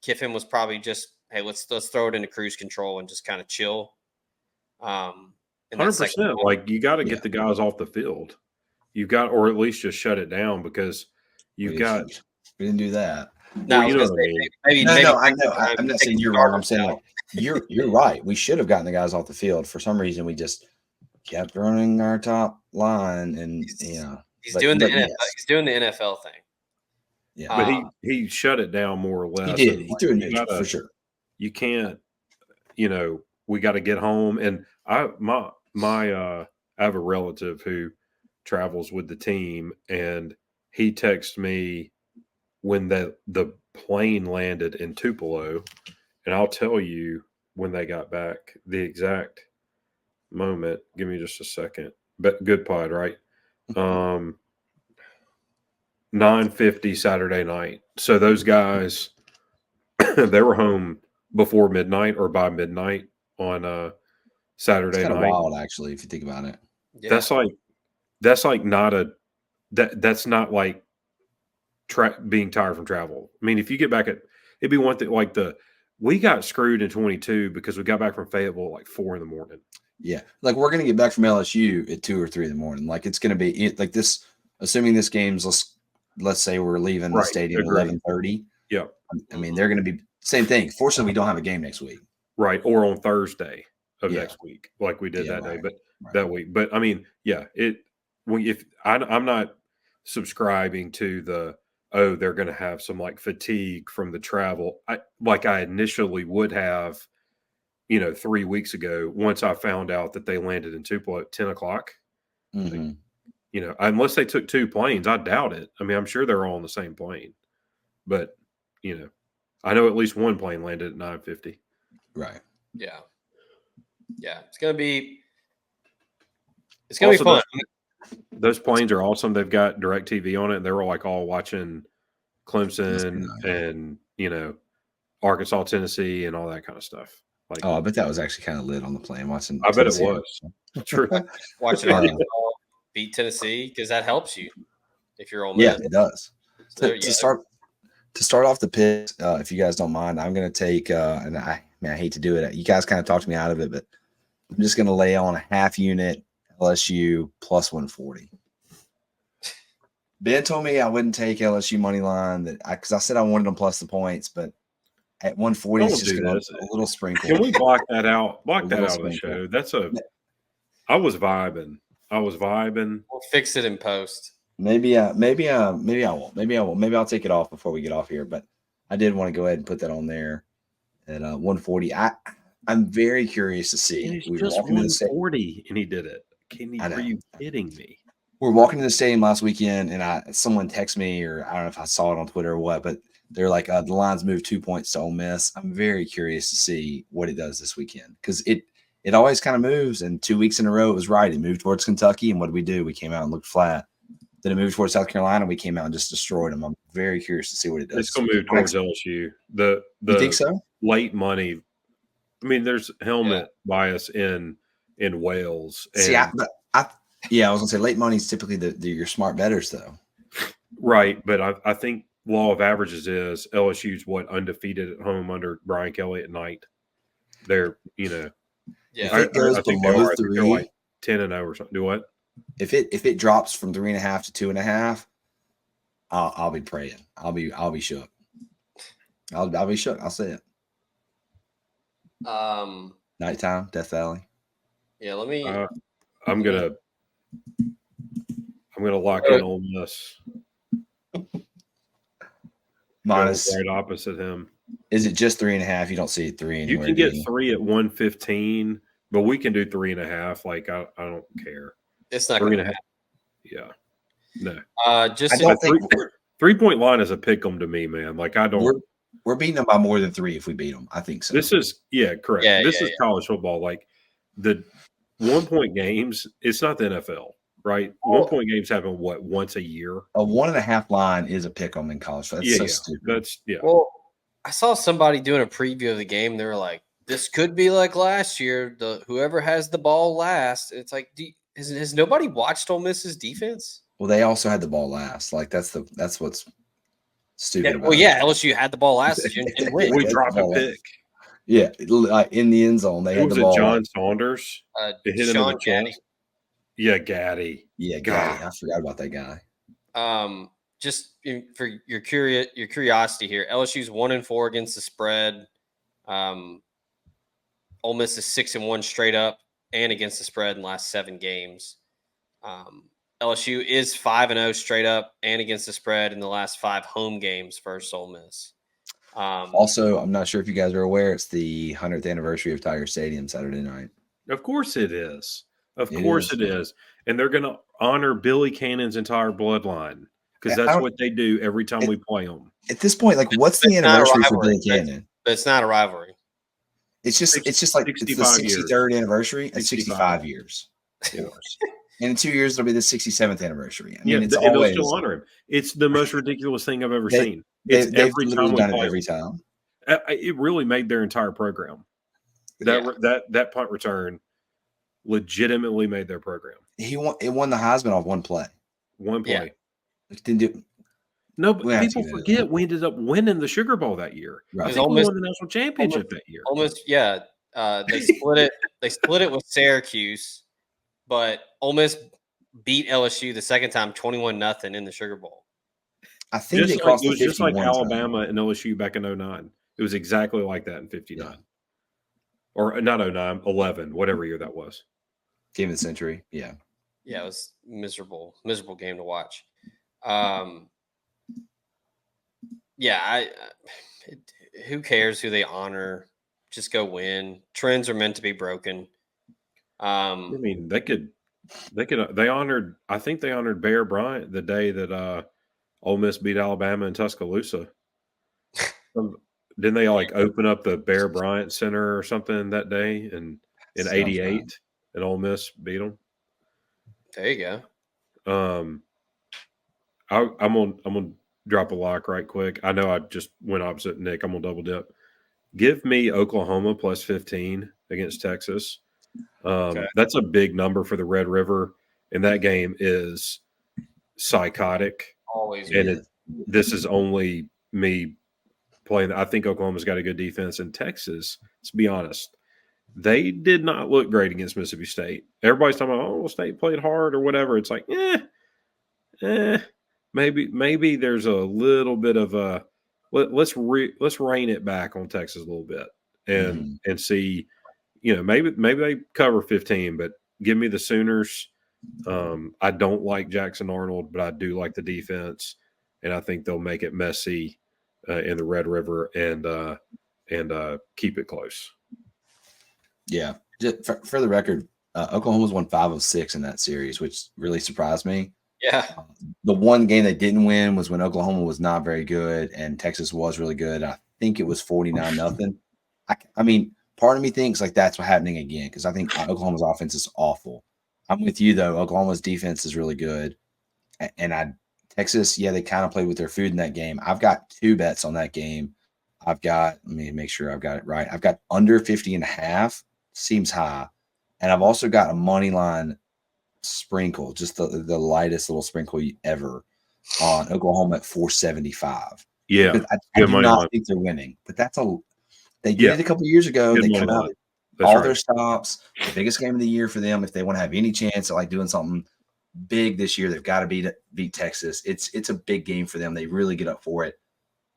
Kiffin was probably just, hey, let's throw it into cruise control and just kind of chill? 100%. Like you got to get the guys off the field. You got, or at least just shut it down because we didn't do that. No, you know what I mean. Maybe, I know. I'm not saying you're wrong. I'm saying like you're right. We should have gotten the guys off the field. For some reason, we just kept running our top line, and he's doing the NFL thing. Yeah, but he shut it down more or less. He did. He threw a neutral for sure. You can't. We got to get home, and I have a relative who travels with the team, and he texted me when the plane landed in Tupelo, and I'll tell you when they got back the exact moment. Give me just a second. But good pod, right? 9:50 Saturday night. So those guys, they were home before midnight or by midnight on Saturday it's night. Kind of wild, actually, if you think about it. Yeah. That's not like being tired from travel. I mean, if you get back it'd be one thing like we got screwed in 22 because we got back from Fayetteville at like 4 a.m. Yeah, like we're gonna get back from LSU at 2 or 3 a.m. Like it's gonna be like this. Assuming this game's let's say we're leaving the stadium at 11:30. Yeah, I mean they're gonna be same thing. Fortunately, we don't have a game next week. Right, or on Thursday of next week, like we did that day, but that week. But I mean, I'm not subscribing to they're going to have some like fatigue from the travel. I initially would have, 3 weeks ago, once I found out that they landed in Tupelo at 10 o'clock, Mm-hmm. Unless they took 2 planes, I doubt it. I mean, I'm sure they're all on the same plane, but I know at least one plane landed at 9:50. Right. Yeah. It's gonna be fun. Those planes are awesome. They've got DirecTV on it, and they were like all watching Clemson and Arkansas, Tennessee, and all that kind of stuff. Like, I bet that was actually kind of lit on the plane watching. I bet it was. True. Watching Arkansas beat Tennessee because that helps you if you're Ole Miss. Yeah, it does. So To start off the picks, if you guys don't mind, I'm going to take, and I hate to do it. You guys kind of talked me out of it, but I'm just going to lay on a half unit LSU plus 140. Ben told me I wouldn't take LSU money line because I said I wanted them plus the points, but at 140, it's just going to a little sprinkle. Can we block that out? Block that out of the show. I was vibing. We'll fix it in post. Maybe I won't. Maybe I'll take it off before we get off here. But I did want to go ahead and put that on there at 140. I'm very curious to see. We just 140, and he did it. Are you kidding me? We're walking to the stadium last weekend, and someone texted me, or I don't know if I saw it on Twitter or what, but they're like, the lines moved 2 points to Ole Miss. I'm very curious to see what it does this weekend because it always kind of moves. And 2 weeks in a row, it was right. It moved towards Kentucky, and what did we do? We came out and looked flat. Then it moved towards South Carolina. We came out and just destroyed them. I'm very curious to see what it does. It's going to move towards LSU. You think so? Late money. I mean, there's helmet bias in Wales. See, I was going to say late money is typically your smart bettors, though. Right, but I think law of averages is LSU's undefeated at home under Brian Kelly at night. They're If it goes I think below 3, they're like 10-0 or something. Do what? If it drops from 3.5 to 2.5, I'll be praying. I'll be shook. I'll be shook. I'll say it. Nighttime, Death Valley. Yeah, let me. I'm gonna lock in on this. Minus right opposite him. Is it just 3.5? You don't see 3 anywhere. You can get 3 at 115, but we can do 3.5. Like I don't care. It's not 3.5. Yeah. No. Just I don't think 3-point line is a pick 'em to me, man. Like I don't. We're beating them by more than 3 if we beat them. I think so. This is correct. This is college football. Like the 1-point games. It's not the NFL, right? 1-point games happen once a year. A 1.5 line is a pick 'em in college. That's so stupid. Well, I saw somebody doing a preview of the game. They were like, "This could be like last year. Whoever has the ball last." It's like, has nobody watched Ole Miss's defense? Well, they also had the ball last. Like that's what's stupid. Well, LSU had the ball last and win. We dropped a pick. Yeah, in the end zone, they had the ball. John Saunders. It hit him in the chest. Yeah, Gaddy. Yeah, Gaddy. I forgot about that guy. Just for your curiosity here, LSU's 1-4 against the spread. Ole Miss is 6-1 straight up and against the spread in the last 7 games. LSU is 5-0 straight up and against the spread in the last 5 home games versus Ole Miss. Also, I'm not sure if you guys are aware, it's the 100th anniversary of Tiger Stadium Saturday night. Of course it is. Of course it is. And they're going to honor Billy Cannon's entire bloodline because that's what they do every time we play them. At this point, like, what's the anniversary for Billy Cannon? But it's not a rivalry. It's just like it's the 63rd anniversary at 65 years. And in 2 years, it'll be the 67th anniversary. I mean, it's always they'll still honor him. It's the most ridiculous thing I've ever seen. It's every time we play every time. It really made their entire program. That punt return legitimately made their program. It won the Heisman off one play. One play. Yeah. Didn't do. No, but people forget we ended up winning the Sugar Bowl that year. Right. I think we won the national championship that year. Almost, yeah. They split it. They split it with Syracuse, but Ole Miss beat LSU the second time, 21-0 in the Sugar Bowl. I think it was just like Alabama and LSU back in 09. It was exactly like that in 59. Yeah. Or not 09, 11, whatever year that was. Game of the century. Yeah. Yeah, it was miserable game to watch. Who cares who they honor? Just go win. Trends are meant to be broken. I mean, they honored. I think they honored Bear Bryant the day that Ole Miss beat Alabama in Tuscaloosa. didn't they like open up the Bear Bryant Center or something that day in Sounds '88 right. and Ole Miss beat them? There you go. I'm gonna drop a lock right quick. I know I just went opposite Nick. I'm gonna double dip. Give me Oklahoma plus 15 against Texas. Okay. That's a big number for the Red River, and that game is psychotic. Always. And Yeah. this is only me playing. I think Oklahoma's got a good defense. In Texas, let's be honest, they did not look great against Mississippi State. Everybody's talking about, oh, State played hard or whatever. It's like, maybe there's a little bit of a let's rein it back on Texas a little bit and see, maybe they cover 15, but give me the Sooners. I don't like Jackson Arnold, but I do like the defense, and I think they'll make it messy in the Red River and keep it close. Yeah. Just for the record, Oklahoma's won 5 of 6 in that series, which really surprised me. Yeah. The one game they didn't win was when Oklahoma was not very good and Texas was really good. I think it was 49-0. I mean, part of me thinks like that's what's happening again because I think Oklahoma's offense is awful. I'm with you though. Oklahoma's defense is really good, and Texas, yeah, they kind of played with their food in that game. I've got 2 bets on that game. Let me make sure I've got it right. I've got under 50.5, seems high, and I've also got a money line sprinkle, just the lightest little sprinkle ever on Oklahoma at 475. Yeah, I do not think they're winning, but they did it a couple of years ago. Good They money come out line. That's all right. their stops, the biggest game of the year for them. If they want to have any chance at like doing something big this year, they've got to beat Texas. It's a big game for them. They really get up for it.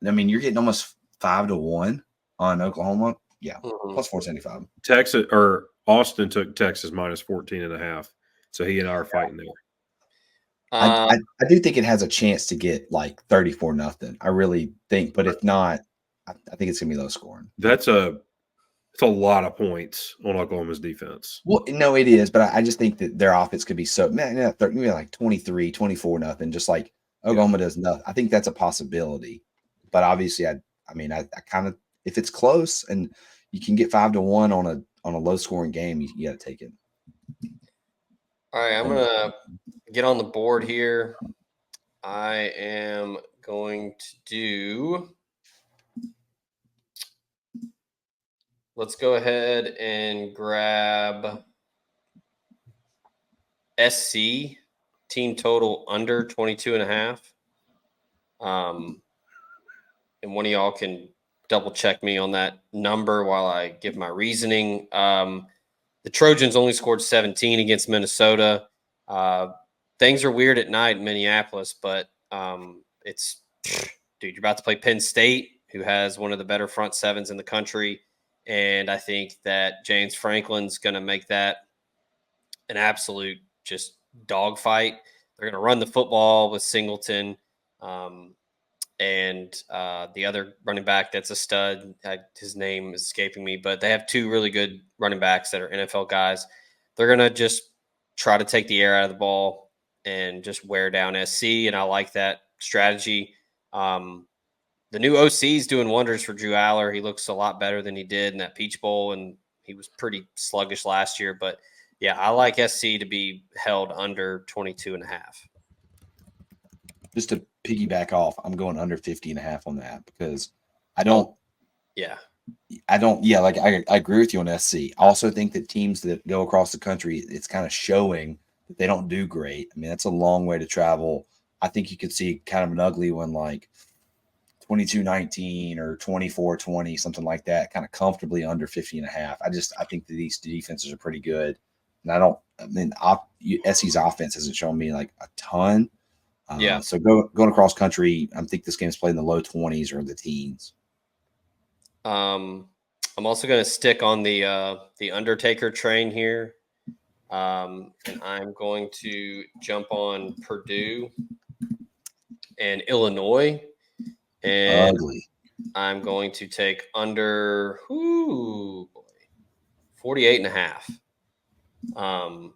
I mean, you're getting almost 5-1 on Oklahoma. Yeah, plus 475. Texas or Austin took Texas minus 14.5. So he and I are fighting there. I do think it has a chance to get like 34-0. I really think, but if not, I think it's gonna be low scoring. It's a lot of points on Oklahoma's defense. Well, no, it is, but I just think that their offense could be maybe like 23, 24-0, just like Oklahoma does nothing. I think that's a possibility, but obviously, I kind of, if it's close and you can get 5-1 on a low scoring game, you got to take it. All right, I'm gonna get on the board here. I am going to do. Let's go ahead and grab SC team total under 22.5. And one of y'all can double check me on that number while I give my reasoning. The Trojans only scored 17 against Minnesota. Things are weird at night in Minneapolis, but you're about to play Penn State, who has one of the better front sevens in the country. And I think that James Franklin's going to make that an absolute just dogfight. They're going to run the football with Singleton and the other running back that's a stud. His name is escaping me, but they have 2 really good running backs that are NFL guys. They're going to just try to take the air out of the ball and just wear down SC, and I like that strategy. The new OC is doing wonders for Drew Aller. He looks a lot better than he did in that Peach Bowl, and he was pretty sluggish last year. But, yeah, I like SC to be held under 22.5. Just to piggyback off, I'm going under 50.5 on that because I agree with you on SC. I also think that teams that go across the country, it's kind of showing that they don't do great. I mean, that's a long way to travel. I think you could see kind of an ugly one like 22-19 or 24-20, something like that, kind of comfortably under 50.5. I think that these defenses are pretty good. And SC's offense hasn't shown me like a ton. So going across country, I think this game's played in the low 20s or the teens. I'm also going to stick on the Undertaker train here. And I'm going to jump on Purdue and Illinois. And Ugly. I'm going to take under 48.5.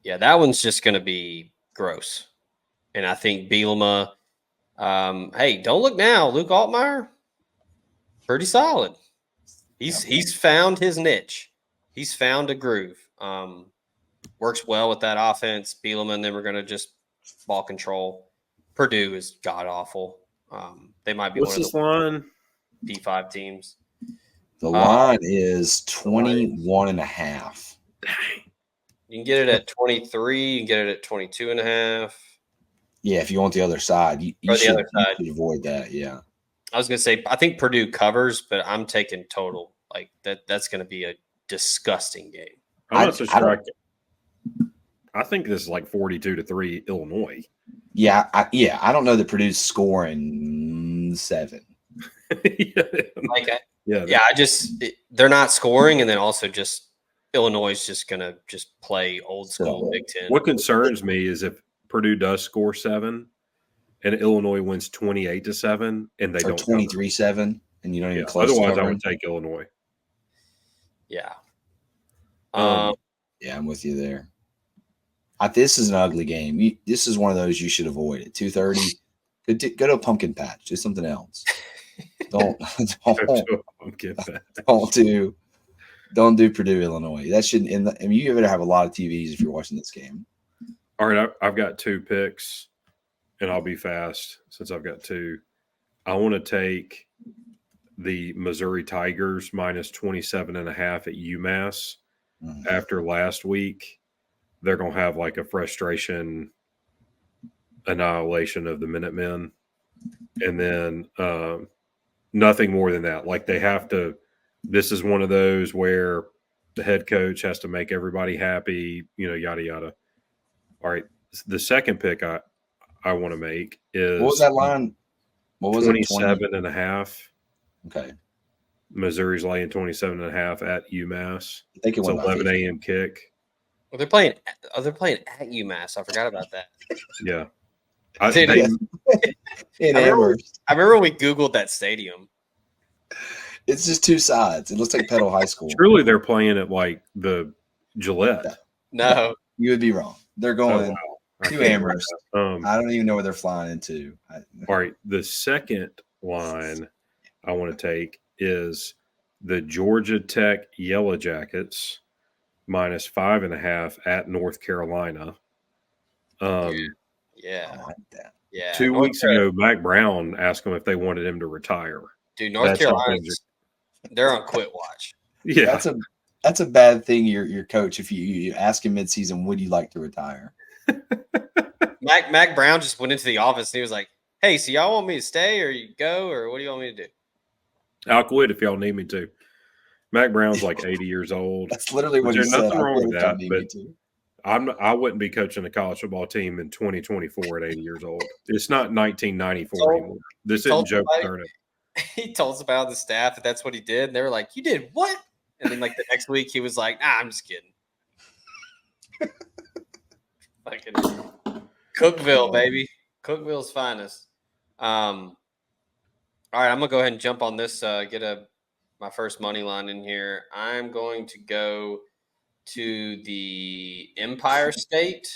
That one's just going to be gross. And I think Bielema, hey, don't look now. Luke Altmaier, pretty solid. He's found his niche. He's found a groove. Works well with that offense. Bielema and them are going to just ball control. Purdue is god awful. They might be What's one of this the line? P5 teams. The line is 21.5. You can get it at 23. You can get it at 22.5. Yeah, if you want the other side, you Or the should, other side. you should avoid that. Yeah. I was going to say, I think Purdue covers, but I'm taking total. Like that's going to be a disgusting game. I'm not so sure. I think this is like 42-3 Illinois. Yeah, I don't know that Purdue's scoring 7. They're not scoring, and then also just Illinois is just going to just play old school Big Ten. What concerns me is if Purdue does score 7 and Illinois wins 28-7 and they don't 23-7 and you don't even close. Otherwise, I would take Illinois. Yeah. Yeah, I'm with you there. This is an ugly game. This is one of those you should avoid at 2:30. Go to a pumpkin patch. Do something else. Don't do Purdue, Illinois. That shouldn't. You better have a lot of TVs if you're watching this game. All right, I've got 2 picks, and I'll be fast since I've got 2. I want to take the Missouri Tigers minus 27.5 at UMass. After last week, they're going to have like a frustration annihilation of the Minutemen. And then nothing more than that. Like they have to – this is one of those where the head coach has to make everybody happy, yada, yada. All right, the second pick I want to make is – what was that line? What was 27.5. Okay. Missouri's laying 27.5 at UMass. I think it's 11 a.m. kick. Well, they're playing at UMass. I forgot about that. Yeah. I remember when we Googled that stadium. It's just 2 sides. It looks like Petal High School. Truly, they're playing at like the Gillette. No. You would be wrong. They're going to Amherst. I don't even know where they're flying into. All right. The second line I want to take is the Georgia Tech Yellow Jackets minus 5.5 at North Carolina. I like that. Yeah. 2 weeks ago, Mac Brown asked them if they wanted him to retire. Dude, North Carolina, they're on quit watch. Yeah, that's a bad thing. Your coach, if you ask him midseason, would you like to retire? Mac Brown just went into the office and he was like, "Hey, so y'all want me to stay or you go or what do you want me to do?" I'll quit if y'all need me to. Mac Brown's like 80 years old. That's literally what he said. There's nothing wrong with that, but I wouldn't be coaching a college football team in 2024 at 80 years old. It's not 1994 anymore. This isn't Joe Paterno. He told us about the staff that that's what he did. And they were like, "You did what?" And then like the next week he was like, "Nah, I'm just kidding." Fucking Cookville, baby. Cookville's finest. All right, I'm gonna go ahead and jump on this. My first money line in here. I'm going to go to the Empire State,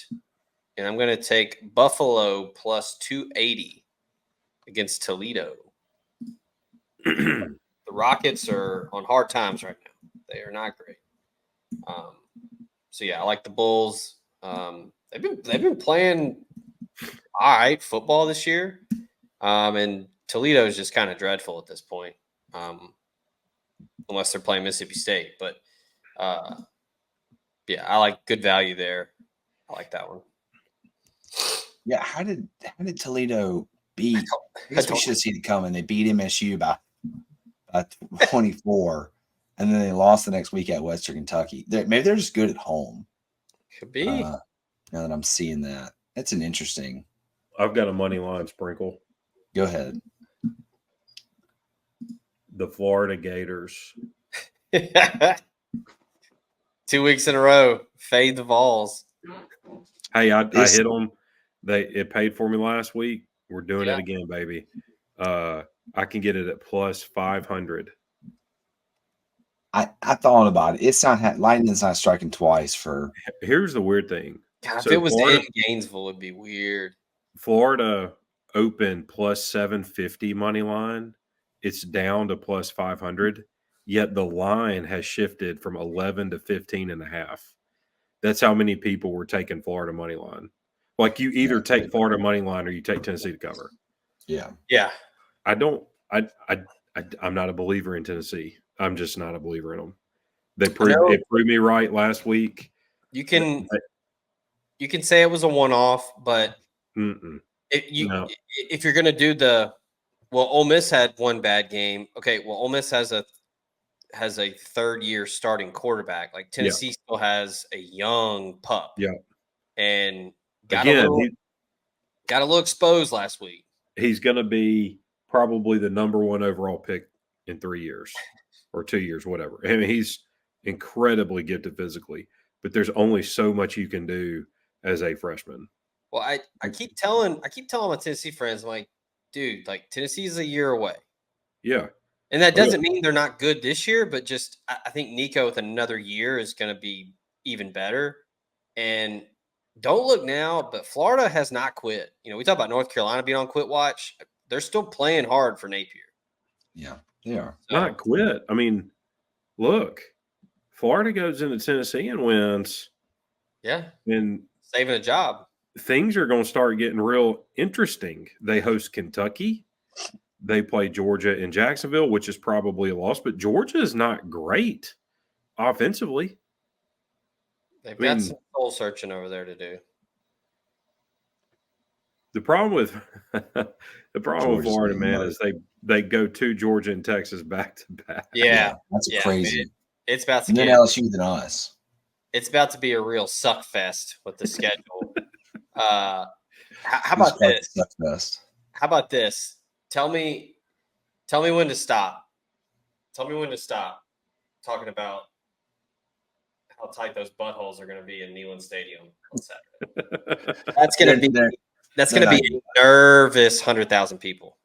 and I'm going to take Buffalo plus 280 against Toledo. The Rockets are on hard times right now. They are not great. So yeah, I like the Bulls. They've been playing all right football this year, and Toledo is just kind of dreadful at this point, unless they're playing Mississippi State. But yeah, I like good value there. I like that one. Yeah, how did Toledo beat? I guess we should have seen it coming. They beat MSU by 24, and then they lost the next week at Western Kentucky. Maybe they're just good at home. Could be. Now that I'm seeing that, that's an interesting. I've got a money line sprinkle. Go ahead. The Florida Gators. 2 weeks in a row. Fade the Vols. Hey, I hit them. It paid for me last week. We're doing it again, baby. I can get it at plus 500. I thought about it. It's not Lightning's not striking twice for. Here's the weird thing. God, if it was in Gainesville, it'd be weird. Florida opened plus 750 money line, it's down to plus 500, yet the line has shifted from 11 to 15.5. That's how many people were taking Florida money line. Like you either take Florida money line or you take Tennessee to cover. Yeah. Yeah. I'm not a believer in Tennessee. I'm just not a believer in them. It proved me right last week. You can say it was a one-off, but if you're going to do Ole Miss had one bad game. Okay, well, Ole Miss has a third-year starting quarterback. Like Tennessee still has a young pup. Yeah, and got a little exposed last week. He's going to be probably the number 1 overall pick in 3 years or 2 years, whatever. I mean, he's incredibly gifted physically, but there's only so much you can do as a freshman. Well, I keep telling my Tennessee friends, I'm like, dude, like Tennessee's a year away. Yeah. And that doesn't mean they're not good this year, but just I think Nico with another year is going to be even better. And don't look now, but Florida has not quit. You know, we talk about North Carolina being on quit watch. They're still playing hard for Napier. Yeah, they are. Not quit. I mean, look, Florida goes into Tennessee and wins. Yeah. And saving a job. Things are going to start getting real interesting. They host Kentucky. They play Georgia in Jacksonville, which is probably a loss, but Georgia is not great offensively. They've got some soul searching over there to do. The problem with Florida, man, is they go to Georgia and Texas back to back. Yeah, that's crazy. Man. It's about to get LSU than us. It's about to be a real suck fest with the schedule. How about this? Suck fest. How about this? Tell me when to stop. Tell me when to stop talking about how tight those buttholes are going to be in Neyland Stadium on Saturday. That's going to be a nervous 100,000 people.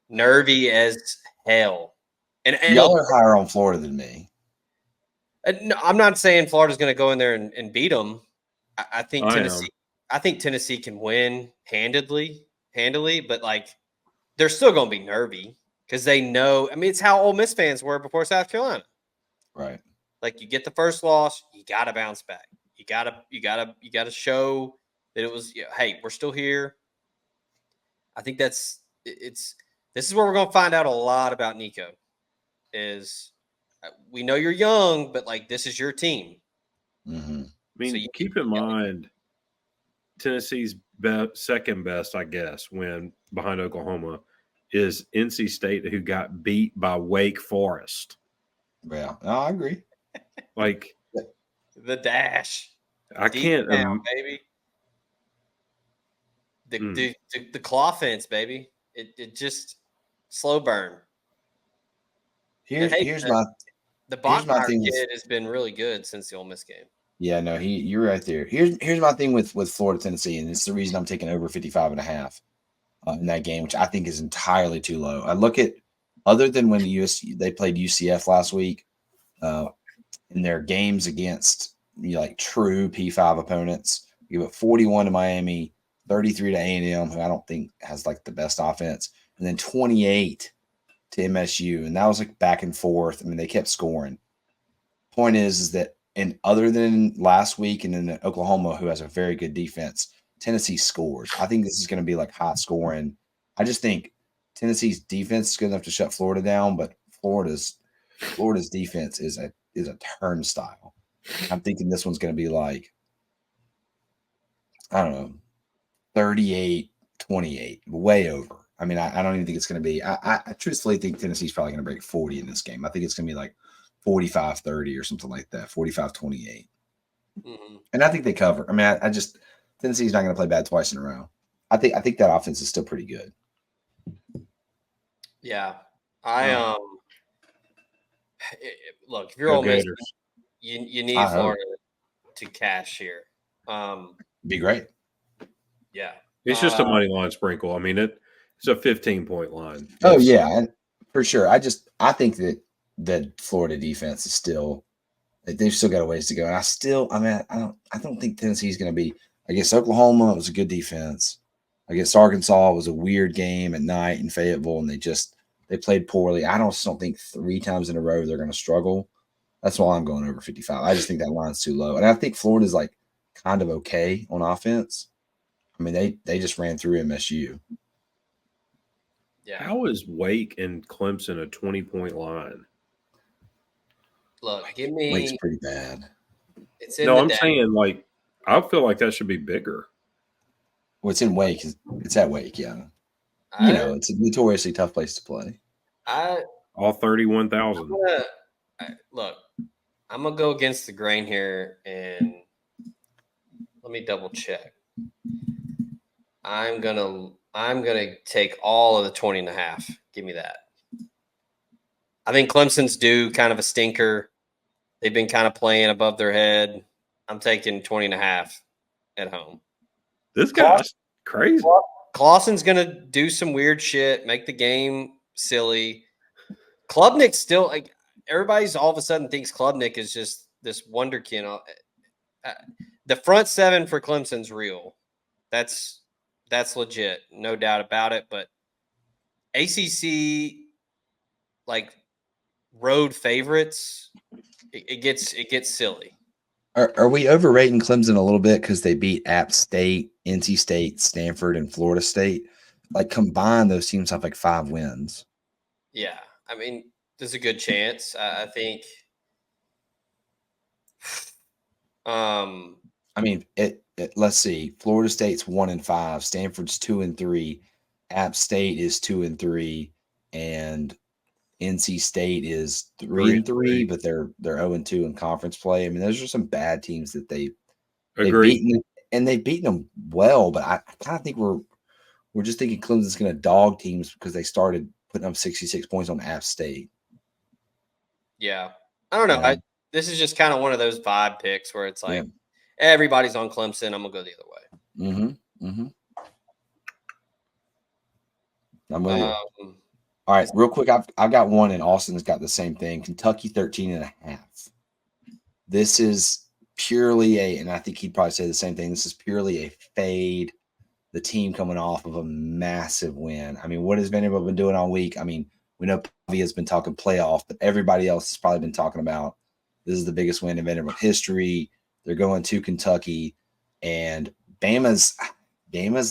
Nervy as hell. And y'all are higher on Florida than me. No, I'm not saying Florida's going to go in there and beat them. I think Tennessee can win handily, but like they're still going to be nervy because they know. I mean, it's how Ole Miss fans were before South Carolina. Right. Like you get the first loss, you got to bounce back. You gotta show that it was. Hey, we're still here. I think this is where we're going to find out a lot about Nico. Is we know you're young, but like this is your team. Mm-hmm. I mean, keep in mind Tennessee's second best, I guess, win behind Oklahoma is NC State, who got beat by Wake Forest. Yeah, no, I agree. Like the dash, I can't, baby. The claw fence, baby. It just slow burn. Here's my thing. Kid has been really good since the Ole Miss game. Yeah, no, you're right there. Here's my thing with Florida Tennessee, and it's the reason I'm taking over 55.5 in that game, which I think is entirely too low. I look at other than when they played UCF last week, in their games against like true P5 opponents, you give it 41 to Miami, 33 to A&M, who I don't think has like the best offense, and then 28 to MSU, and that was like back and forth. I mean, they kept scoring. Point is that, and other than last week and then Oklahoma, who has a very good defense, Tennessee scores. I think this is going to be like high scoring. I just think Tennessee's defense is good enough to shut Florida down, but Florida's defense is a turnstile. I'm thinking this one's going to be like, I don't know, 38-28, way over. I mean, I don't even think it's going to be. I truthfully think Tennessee's probably going to break 40 in this game. I think it's going to be like 45-30 or something like that, 45-28. Mm-hmm. And I think they cover. I mean, I just Tennessee's not going to play bad twice in a row. I think that offense is still pretty good. Yeah, look, if you're Ole Miss, you need Florida to cash here. Be great. Yeah, it's just a money line sprinkle. I mean, it's a 15-point line. Oh yeah, and for sure. I think that the Florida defense is still. They've still got a ways to go, and I don't think Tennessee's going to be. Against Oklahoma, it was a good defense. Against Arkansas, it was a weird game at night in Fayetteville, and they just They played poorly. I don't think 3 times in a row they're going to struggle. That's why I'm going over 55. I just think that line's too low. And I think Florida's like kind of okay on offense. I mean, they just ran through MSU. Yeah. How is Wake and Clemson a 20-point line? Look, give Wake's me. pretty bad. It's in No, the I'm day. saying like I feel like that should be bigger. What's in Wake? It's at Wake, yeah. I, It's a notoriously tough place to play. All 31,000. Look, I'm gonna go against the grain here, and let me double check. I'm gonna take all of the 20.5. Give me that. I think Clemson's due kind of a stinker. They've been kind of playing above their head. I'm taking 20.5 at home. This guy's crazy. Clausen's going to do some weird shit, make the game silly. Klubnik's still like everybody's all of a sudden thinks Klubnik is just this wonderkin. The front seven for Clemson's real. That's legit, no doubt about it. But ACC like road favorites, it gets silly. Are we overrating Clemson a little bit because they beat App State, NC State, Stanford, and Florida State? Like combined, those teams have like 5 wins. Yeah, I mean, there's a good chance. I think. I mean, let's see. Florida State's 1-5, Stanford's 2-3, App State is 2-3, and NC State is 3-3, but they're 0-2 in conference play. I mean, those are some bad teams that they've beaten, and they've beaten them well. But I kind of think we're just thinking Clemson's going to dog teams because they started putting up 66 points on App State. Yeah, I don't know. Yeah. This is just kind of one of those vibe picks where it's like everybody's on Clemson. I'm gonna go the other way. Mm-hmm. I'm with you. All right, real quick, I've got one, and Austin's got the same thing. Kentucky 13.5. This is purely and I think he'd probably say the same thing. This is purely a fade. The team coming off of a massive win. I mean, what has Vanderbilt been doing all week? I mean, we know Pavi has been talking playoff, but everybody else has probably been talking about this is the biggest win in Vanderbilt history. They're going to Kentucky, and Bama's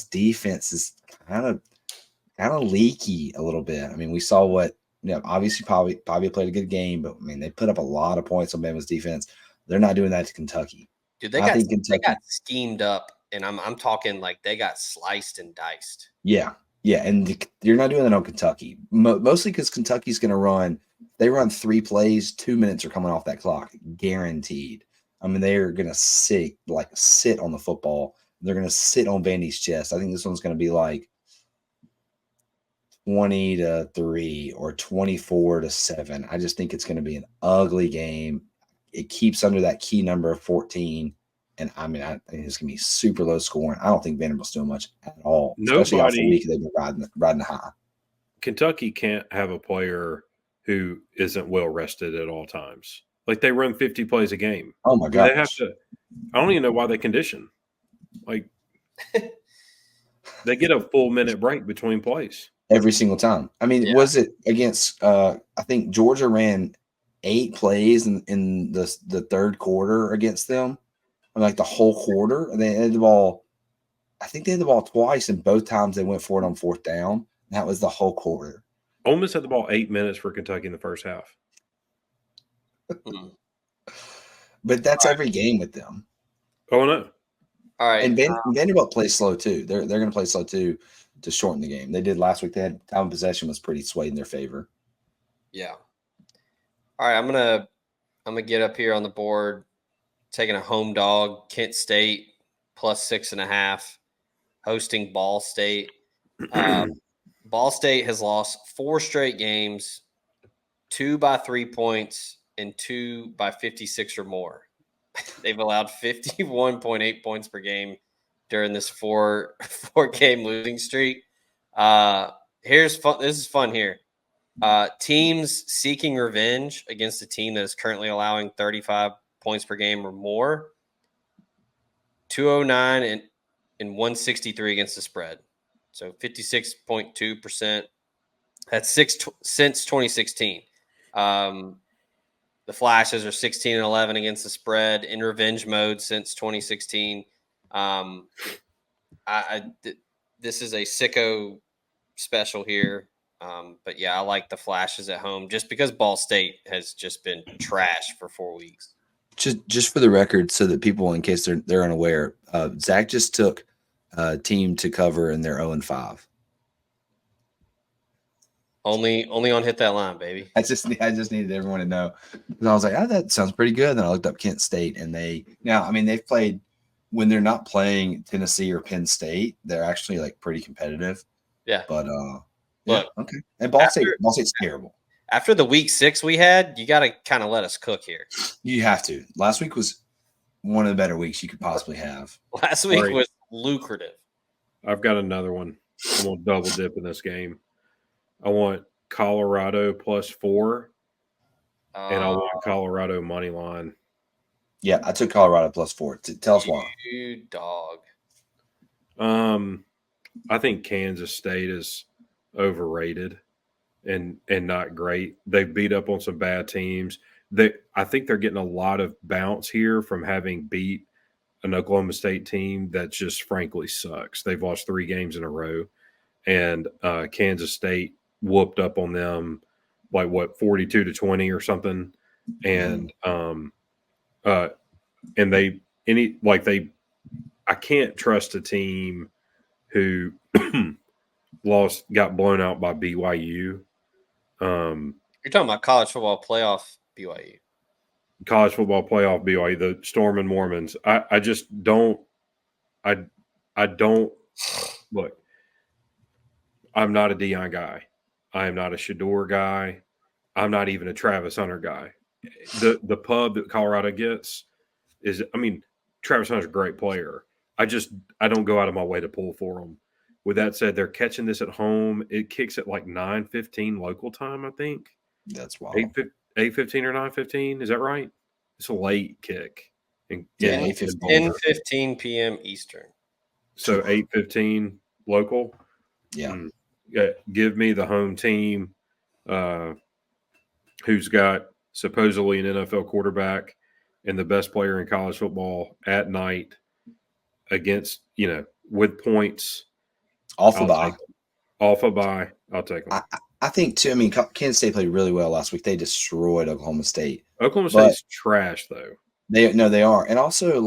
defense is kind of leaky a little bit. I mean, we saw what obviously Pavi played a good game, but I mean they put up a lot of points on Bama's defense. They're not doing that to Kentucky. Dude, they got schemed up, and I'm talking like they got sliced and diced. Yeah, and you're not doing that on Kentucky, mostly because Kentucky's going to run. They run 3 plays, 2 minutes are coming off that clock, guaranteed. I mean, they are going to sit on the football. They're going to sit on Vandy's chest. I think this one's going to be like 20-3 or 24-7. I just think it's going to be an ugly game. It keeps under that key number of 14. And I mean, I think it's going to be super low scoring. I don't think Vanderbilt's doing much at all, especially off the week they've been riding high. Kentucky can't have a player who isn't well rested at all times. Like they run 50 plays a game. Oh my gosh. They have to. I don't even know why they condition. Like they get a full minute break between plays every single time. I mean, was it against? I think Georgia ran 8 plays in the third quarter against them. I mean, like the whole quarter. They had the ball. I think they had the ball twice, and both times they went for it on 4th down. That was the whole quarter. Ole Miss had the ball 8 minutes for Kentucky in the first half. But that's every game with them. Oh no! All right, and Vanderbilt plays slow too. They're going to play slow too to shorten the game. They did last week. They had time of possession was pretty swayed in their favor. Yeah. All right, I'm gonna get up here on the board, taking a home dog, Kent State plus 6.5, hosting Ball State. Ball State has lost 4 straight games, 2 by 3 points and 2 by 56 or more. They've allowed 51.8 points per game during this 4 game losing streak. Here's fun. This is fun here. Teams seeking revenge against a team that is currently allowing 35 points per game or more. 209 and 163 against the spread. So 56.2%. That's since 2016. The Flashes are 16-11 against the spread in revenge mode since 2016. This is a sicko special here. But yeah, I like the Flashes at home just because Ball State has just been trash for 4 weeks. Just for the record, so that people, in case they're unaware, Zach just took team to cover in their 0-5. Only on Hit That Line, baby. I just needed everyone to know, because I was like, oh, that sounds pretty good. Then I looked up Kent State, and they've played, when they're not playing Tennessee or Penn State, they're actually like pretty competitive. Yeah. But Look, okay. And Ball State's terrible. After the week 6 we had, you got to kind of let us cook here. You have to. Last week was one of the better weeks you could possibly have. Last week was lucrative. I've got another one. I'm going to double dip in this game. I want Colorado +4, and I want Colorado money line. Yeah, I took Colorado +4. Tell us why. You dog. I think Kansas State is overrated and not great. They beat up on some bad teams. I think they're getting a lot of bounce here from having beat an Oklahoma State team that just frankly sucks. They've lost 3 games in a row, and Kansas State whooped up on them like 42-20 or something, and I can't trust a team who got blown out by BYU. You're talking about college football playoff BYU. College football playoff BYU, the Storm and Mormons. I just don't. I don't look. I'm not a Dion guy. I am not a Shador guy. I'm not even a Travis Hunter guy. The pub that Colorado gets is, Travis Hunter's a great player. I don't go out of my way to pull for them. With that said, they're catching this at home. It kicks at like 9:15 local time, I think. That's wild. 8:15 or 9:15. Is that right? It's a late kick. Yeah, 10:15 p.m. Eastern. So 8:15 local. Yeah. Give me the home team, who's got supposedly an NFL quarterback and the best player in college football at night against, with points. Off a bye. I'll take them. I think, too, Kansas State played really well last week. They destroyed Oklahoma State. Oklahoma State's trash, though. They are. And also,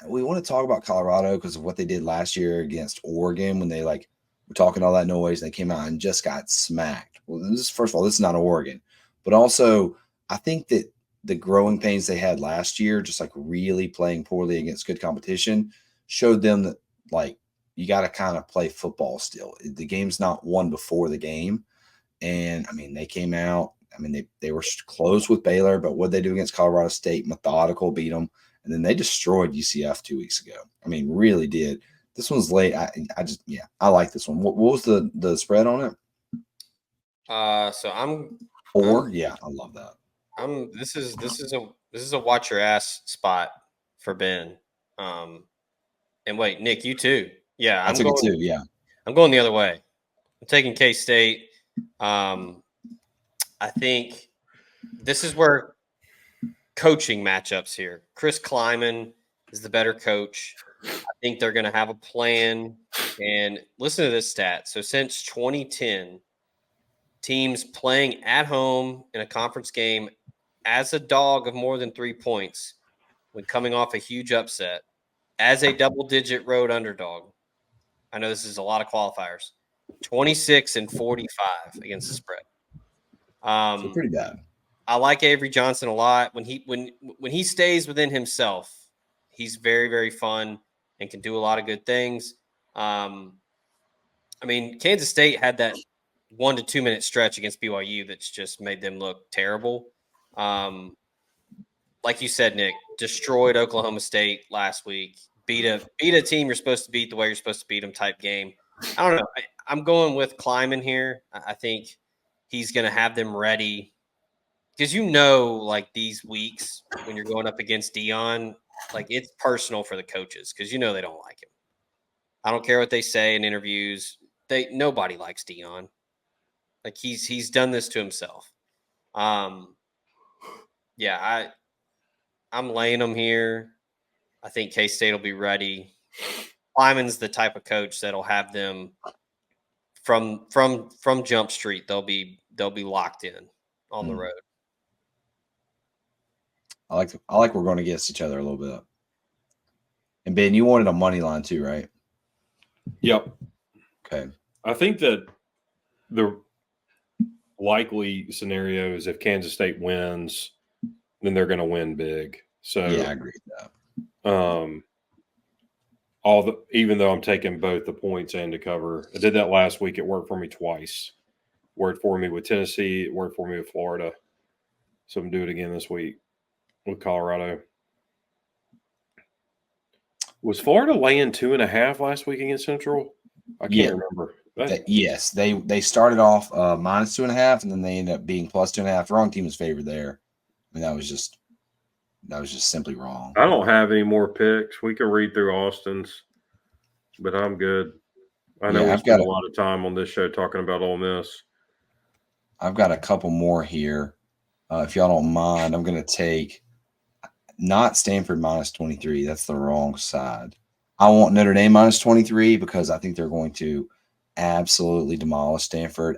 we want to talk about Colorado because of what they did last year against Oregon when they, were talking all that noise. They came out and just got smacked. Well, first of all, this is not Oregon. But also, I think that the growing pains they had last year, just, really playing poorly against good competition, showed them that, you got to kind of play football still. The game's not won before the game. And, they came out. They were close with Baylor, but what they do against Colorado State, methodical, beat them. And then they destroyed UCF 2 weeks ago. Really did. This one's late. I like this one. What was the spread on it? So I'm 4. Yeah, I love that. This is a watch your ass spot for Ben. And wait, Nick, you too. Yeah, I took it too. Yeah, I'm going the other way. I'm taking K-State. I think this is where coaching matchups here. Chris Kleiman is the better coach. I think they're going to have a plan. And listen to this stat. So since 2010, teams playing at home in a conference game as a dog of more than 3 points when coming off a huge upset as a double-digit road underdog. I know this is a lot of qualifiers. 26-45 against the spread. so pretty bad. I like Avery Johnson a lot. When he stays within himself, he's very, very fun and can do a lot of good things. Kansas State had that 1 to 2 minute stretch against BYU that's just made them look terrible. Like you said, Nick, destroyed Oklahoma State last week. Beat a team you're supposed to beat the way you're supposed to beat them type game. I don't know. I'm going with Kleiman here. I think he's going to have them ready because these weeks when you're going up against Dion, it's personal for the coaches because they don't like him. I don't care what they say in interviews. Nobody likes Dion. Like he's done this to himself. Yeah, I'm laying them here. I think K-State will be ready. Lyman's the type of coach that'll have them from Jump Street. They'll be locked in on the road. I like we're going against each other a little bit. And Ben, you wanted a money line too, right? Yep. Okay. I think that the likely scenario is if Kansas State wins, then they're going to win big. So yeah, I agree with that. Even though I'm taking both the points and to cover, I did that last week. It worked for me twice. Worked for me with Tennessee. It worked for me with Florida. So I'm doing it again this week with Colorado. Was Florida laying 2.5 last week against Central? I can't remember. Yes, they started off -2.5, and then they ended up being +2.5. Wrong team was favored there. I mean, that was just simply wrong. I don't have any more picks. We can read through Austin's, but I'm good. I know we spent a lot of time on this show talking about Ole Miss. I've got a couple more here. If y'all don't mind, I'm going to take not Stanford -23. That's the wrong side. I want Notre Dame -23 because I think they're going to absolutely demolish Stanford.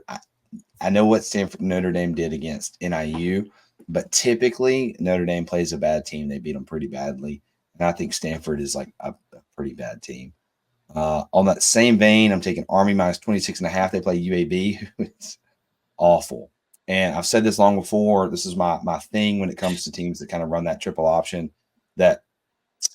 I know what Notre Dame did against NIU, but typically Notre Dame plays a bad team. They beat them pretty badly. And I think Stanford is like a pretty bad team. On that same vein, I'm taking Army -26.5. They play UAB, who is awful. And I've said this long before. This is my thing when it comes to teams that kind of run that triple option, that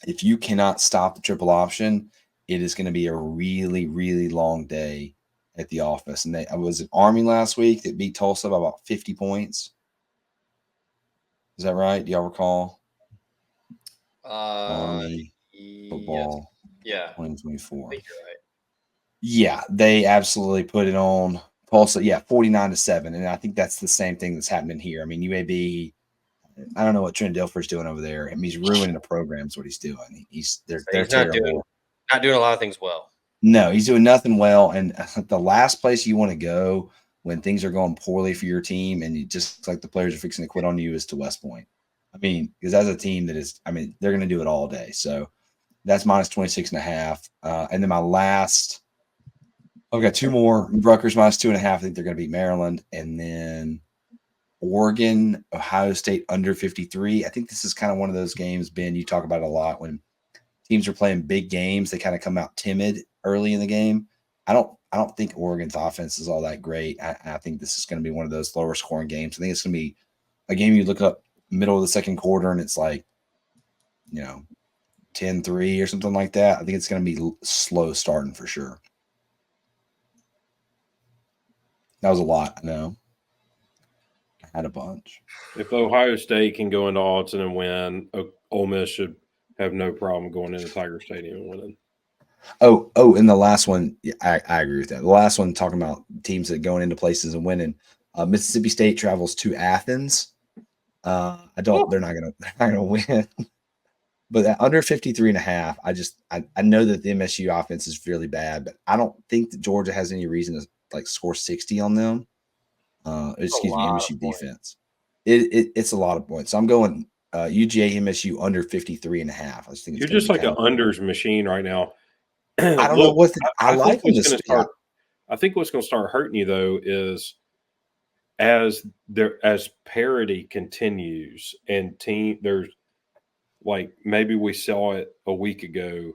if you cannot stop the triple option, it is going to be a really, really long day at the office. And I was at Army last week that beat Tulsa by about 50 points. Is that right? Do y'all recall? Army football, yeah, 2024. I think you're right. Yeah, they absolutely put it on Tulsa. Yeah, 49-7, and I think that's the same thing that's happening here. I mean, UAB. I don't know what Trent Dilfer's doing over there. I mean, he's ruining the program. Is what he's doing. They're terrible. Not doing a lot of things well. No, he's doing nothing well. And the last place you want to go when things are going poorly for your team and you just like the players are fixing to quit on you is to West Point. I mean, because that's a team that is, I mean, they're going to do it all day. So that's -26.5. And then my last, I've got two more. Rutgers -2.5. I think they're going to beat Maryland. And then Oregon, Ohio State under 53. I think this is kind of one of those games, Ben, you talk about it a lot when teams are playing big games. They kind of come out timid early in the game. I don't think Oregon's offense is all that great. I think this is going to be one of those lower scoring games. I think it's going to be a game you look up middle of the second quarter and it's like, 10-3 or something like that. I think it's going to be slow starting for sure. That was a lot, I know. I had a bunch. If Ohio State can go into Alton and win, Ole Miss should have no problem going into Tiger Stadium and winning. Oh, and the last one, I agree with that. The last one, talking about teams that going into places and winning. Mississippi State travels to Athens. They're not gonna win. But at under 53.5, I know that the MSU offense is really bad, but I don't think that Georgia has any reason to score 60 on them. MSU defense. It's a lot of points. So I'm going UGA MSU under 53.5. I just think you're just like an unders machine right now. I don't know what I like them to start. I think what's going to start hurting you though is as parity continues and there's like maybe we saw it a week ago.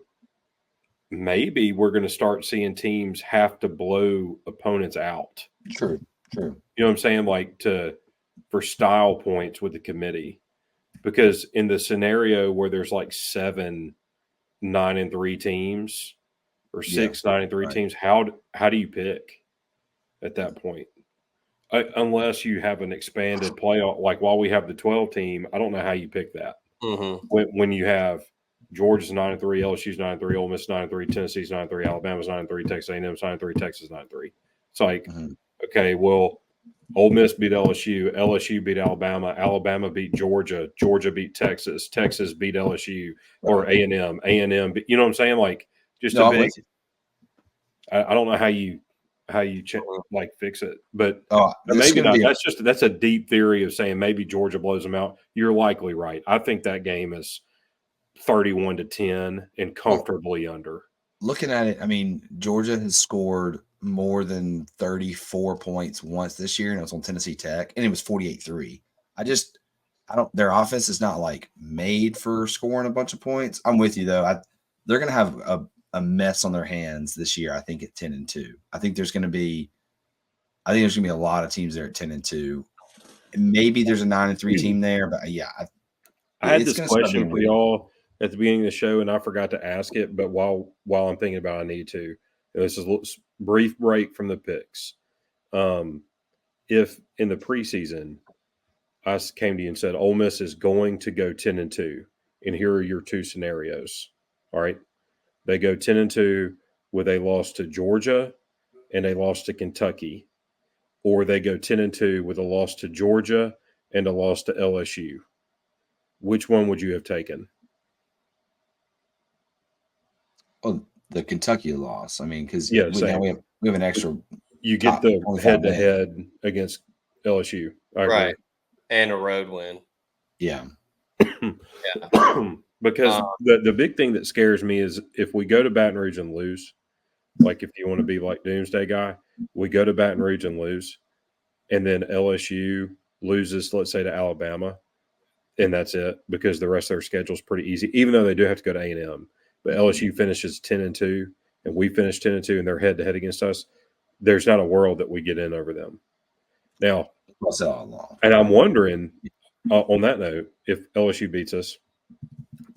Maybe we're going to start seeing teams have to blow opponents out. True. You know what I'm saying? Like for style points with the committee, because in the scenario where there's like 7 9-3 teams or 6 9-3 teams, how do you pick at that point? Unless you have an expanded playoff, like while we have the 12 team, I don't know how you pick that. Mm-hmm. When you have Georgia's 9-3, LSU's 9-3, Ole Miss 9-3, Tennessee's 9-3, Alabama's 9-3, Texas A&M's 9-3, Texas 9-3. It's like, okay, well, Ole Miss beat LSU beat Alabama, Alabama beat Georgia, Georgia beat Texas, Texas beat LSU or A&M, you know what I'm saying? Like just a big. I don't know how you how you fix it. But this is maybe gonna not. be That's a deep theory of saying maybe Georgia blows them out. You're likely right. I think that game is 31-10 and comfortably under. looking at it. I mean, Georgia has scored more than 34 points once this year, and it was on Tennessee Tech, and it was 48-3. I don't. Their offense is not like made for scoring a bunch of points. I'm with you though. They're gonna have a mess on their hands this year. I think at 10-2. I think there's gonna be a lot of teams there at 10-2. Maybe there's a 9-3 team there, but yeah, I had it's this gonna start question being for weird. y'all at the beginning of the show, and I forgot to ask it. But while I'm thinking about it, I need to. This is a brief break from the picks. If in the preseason I came to you and said Ole Miss is going to go 10-2, and here are your two scenarios. All right, they go 10-2 with a loss to Georgia and a loss to Kentucky, or they go 10-2 with a loss to Georgia and a loss to LSU. Which one would you have taken? Oh, the Kentucky loss. I mean, because Yeah, we same. have an extra. You get top the 25 head-to-head against LSU. I agree. Right. And a road win. Yeah. Because the big thing that scares me is if we go to Baton Rouge and lose, like if you want to be like Doomsday Guy, we go to Baton Rouge and lose, and then LSU loses, let's say, to Alabama, and that's it because the rest of their schedule is pretty easy, even though they do have to go to A&M. But LSU finishes 10-2, and we finish 10-2, and they're head-to-head against us. There's not a world that we get in over them. Now, and I'm wondering, on that note, if LSU beats us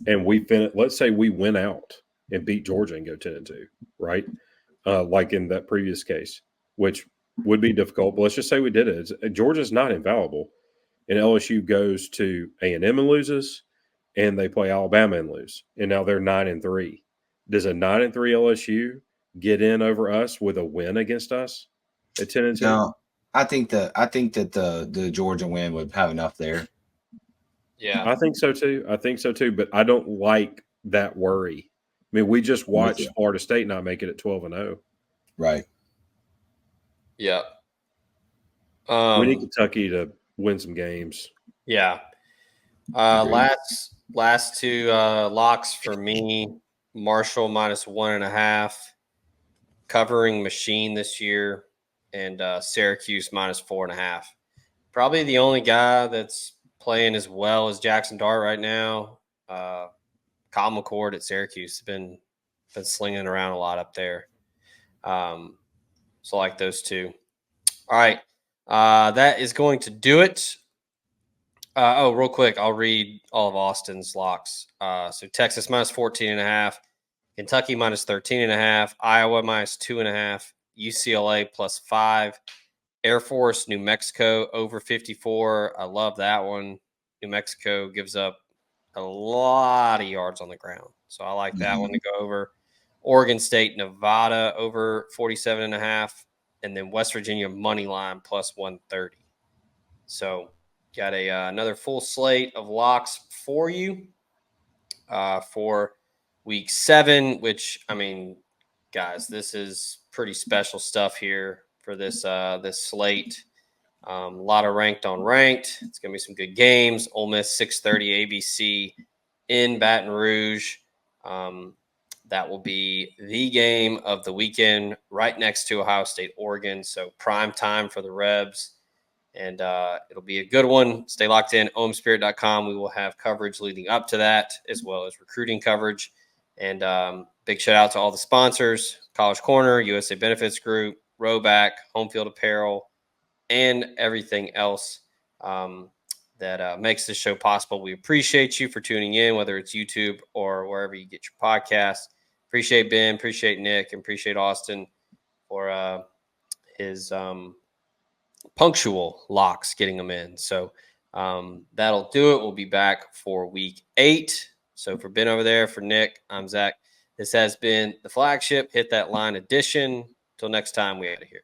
and let's say we win out and beat Georgia and go 10-2, right? Like in that previous case, which would be difficult, but let's just say we did it. Georgia's not infallible, and LSU goes to A&M and loses, and they play Alabama and lose, and now they're 9-3. Does a 9-3 LSU get in over us with a win against us at 10-2? No, I think that the Georgia win would have enough there. Yeah. I think so too. But I don't like that worry. I mean, we just watched Florida State not make it at 12-0. Right. Yeah. We need Kentucky to win some games. Yeah. Last two locks for me: Marshall -1.5, covering machine this year, and Syracuse -4.5. Probably the only guy that's playing as well as Jackson Dart right now. Kyle McCord at Syracuse has been slinging around a lot up there. So I like those two. All right. That is going to do it. Real quick, I'll read all of Austin's locks. So Texas -14.5, Kentucky -13.5, Iowa -2.5, UCLA +5, Air Force, New Mexico over 54. I love that one. New Mexico gives up a lot of yards on the ground, so I like that one to go over. Oregon State, Nevada over 47.5, and then West Virginia money line +130. So got another full slate of locks for you for week 7, which, I mean, guys, this is pretty special stuff here for this slate. A lot of ranked on ranked. It's going to be some good games. Ole Miss 6:30 ABC in Baton Rouge. That will be the game of the weekend right next to Ohio State, Oregon. So prime time for the Rebs. And it'll be a good one. Stay locked in, omspirit.com. We will have coverage leading up to that, as well as recruiting coverage. And big shout out to all the sponsors: College Corner, USA Benefits Group, Rowback, Home Field Apparel, and everything else that makes this show possible. We appreciate you for tuning in, whether it's YouTube or wherever you get your podcasts. Appreciate Ben, appreciate Nick, and appreciate Austin for his punctual locks, getting them in. So that'll do it. We'll be back for week 8. So for Ben over there, for Nick, I'm Zach. This has been the Flagship Hit That Line edition. Till next time, we out of here.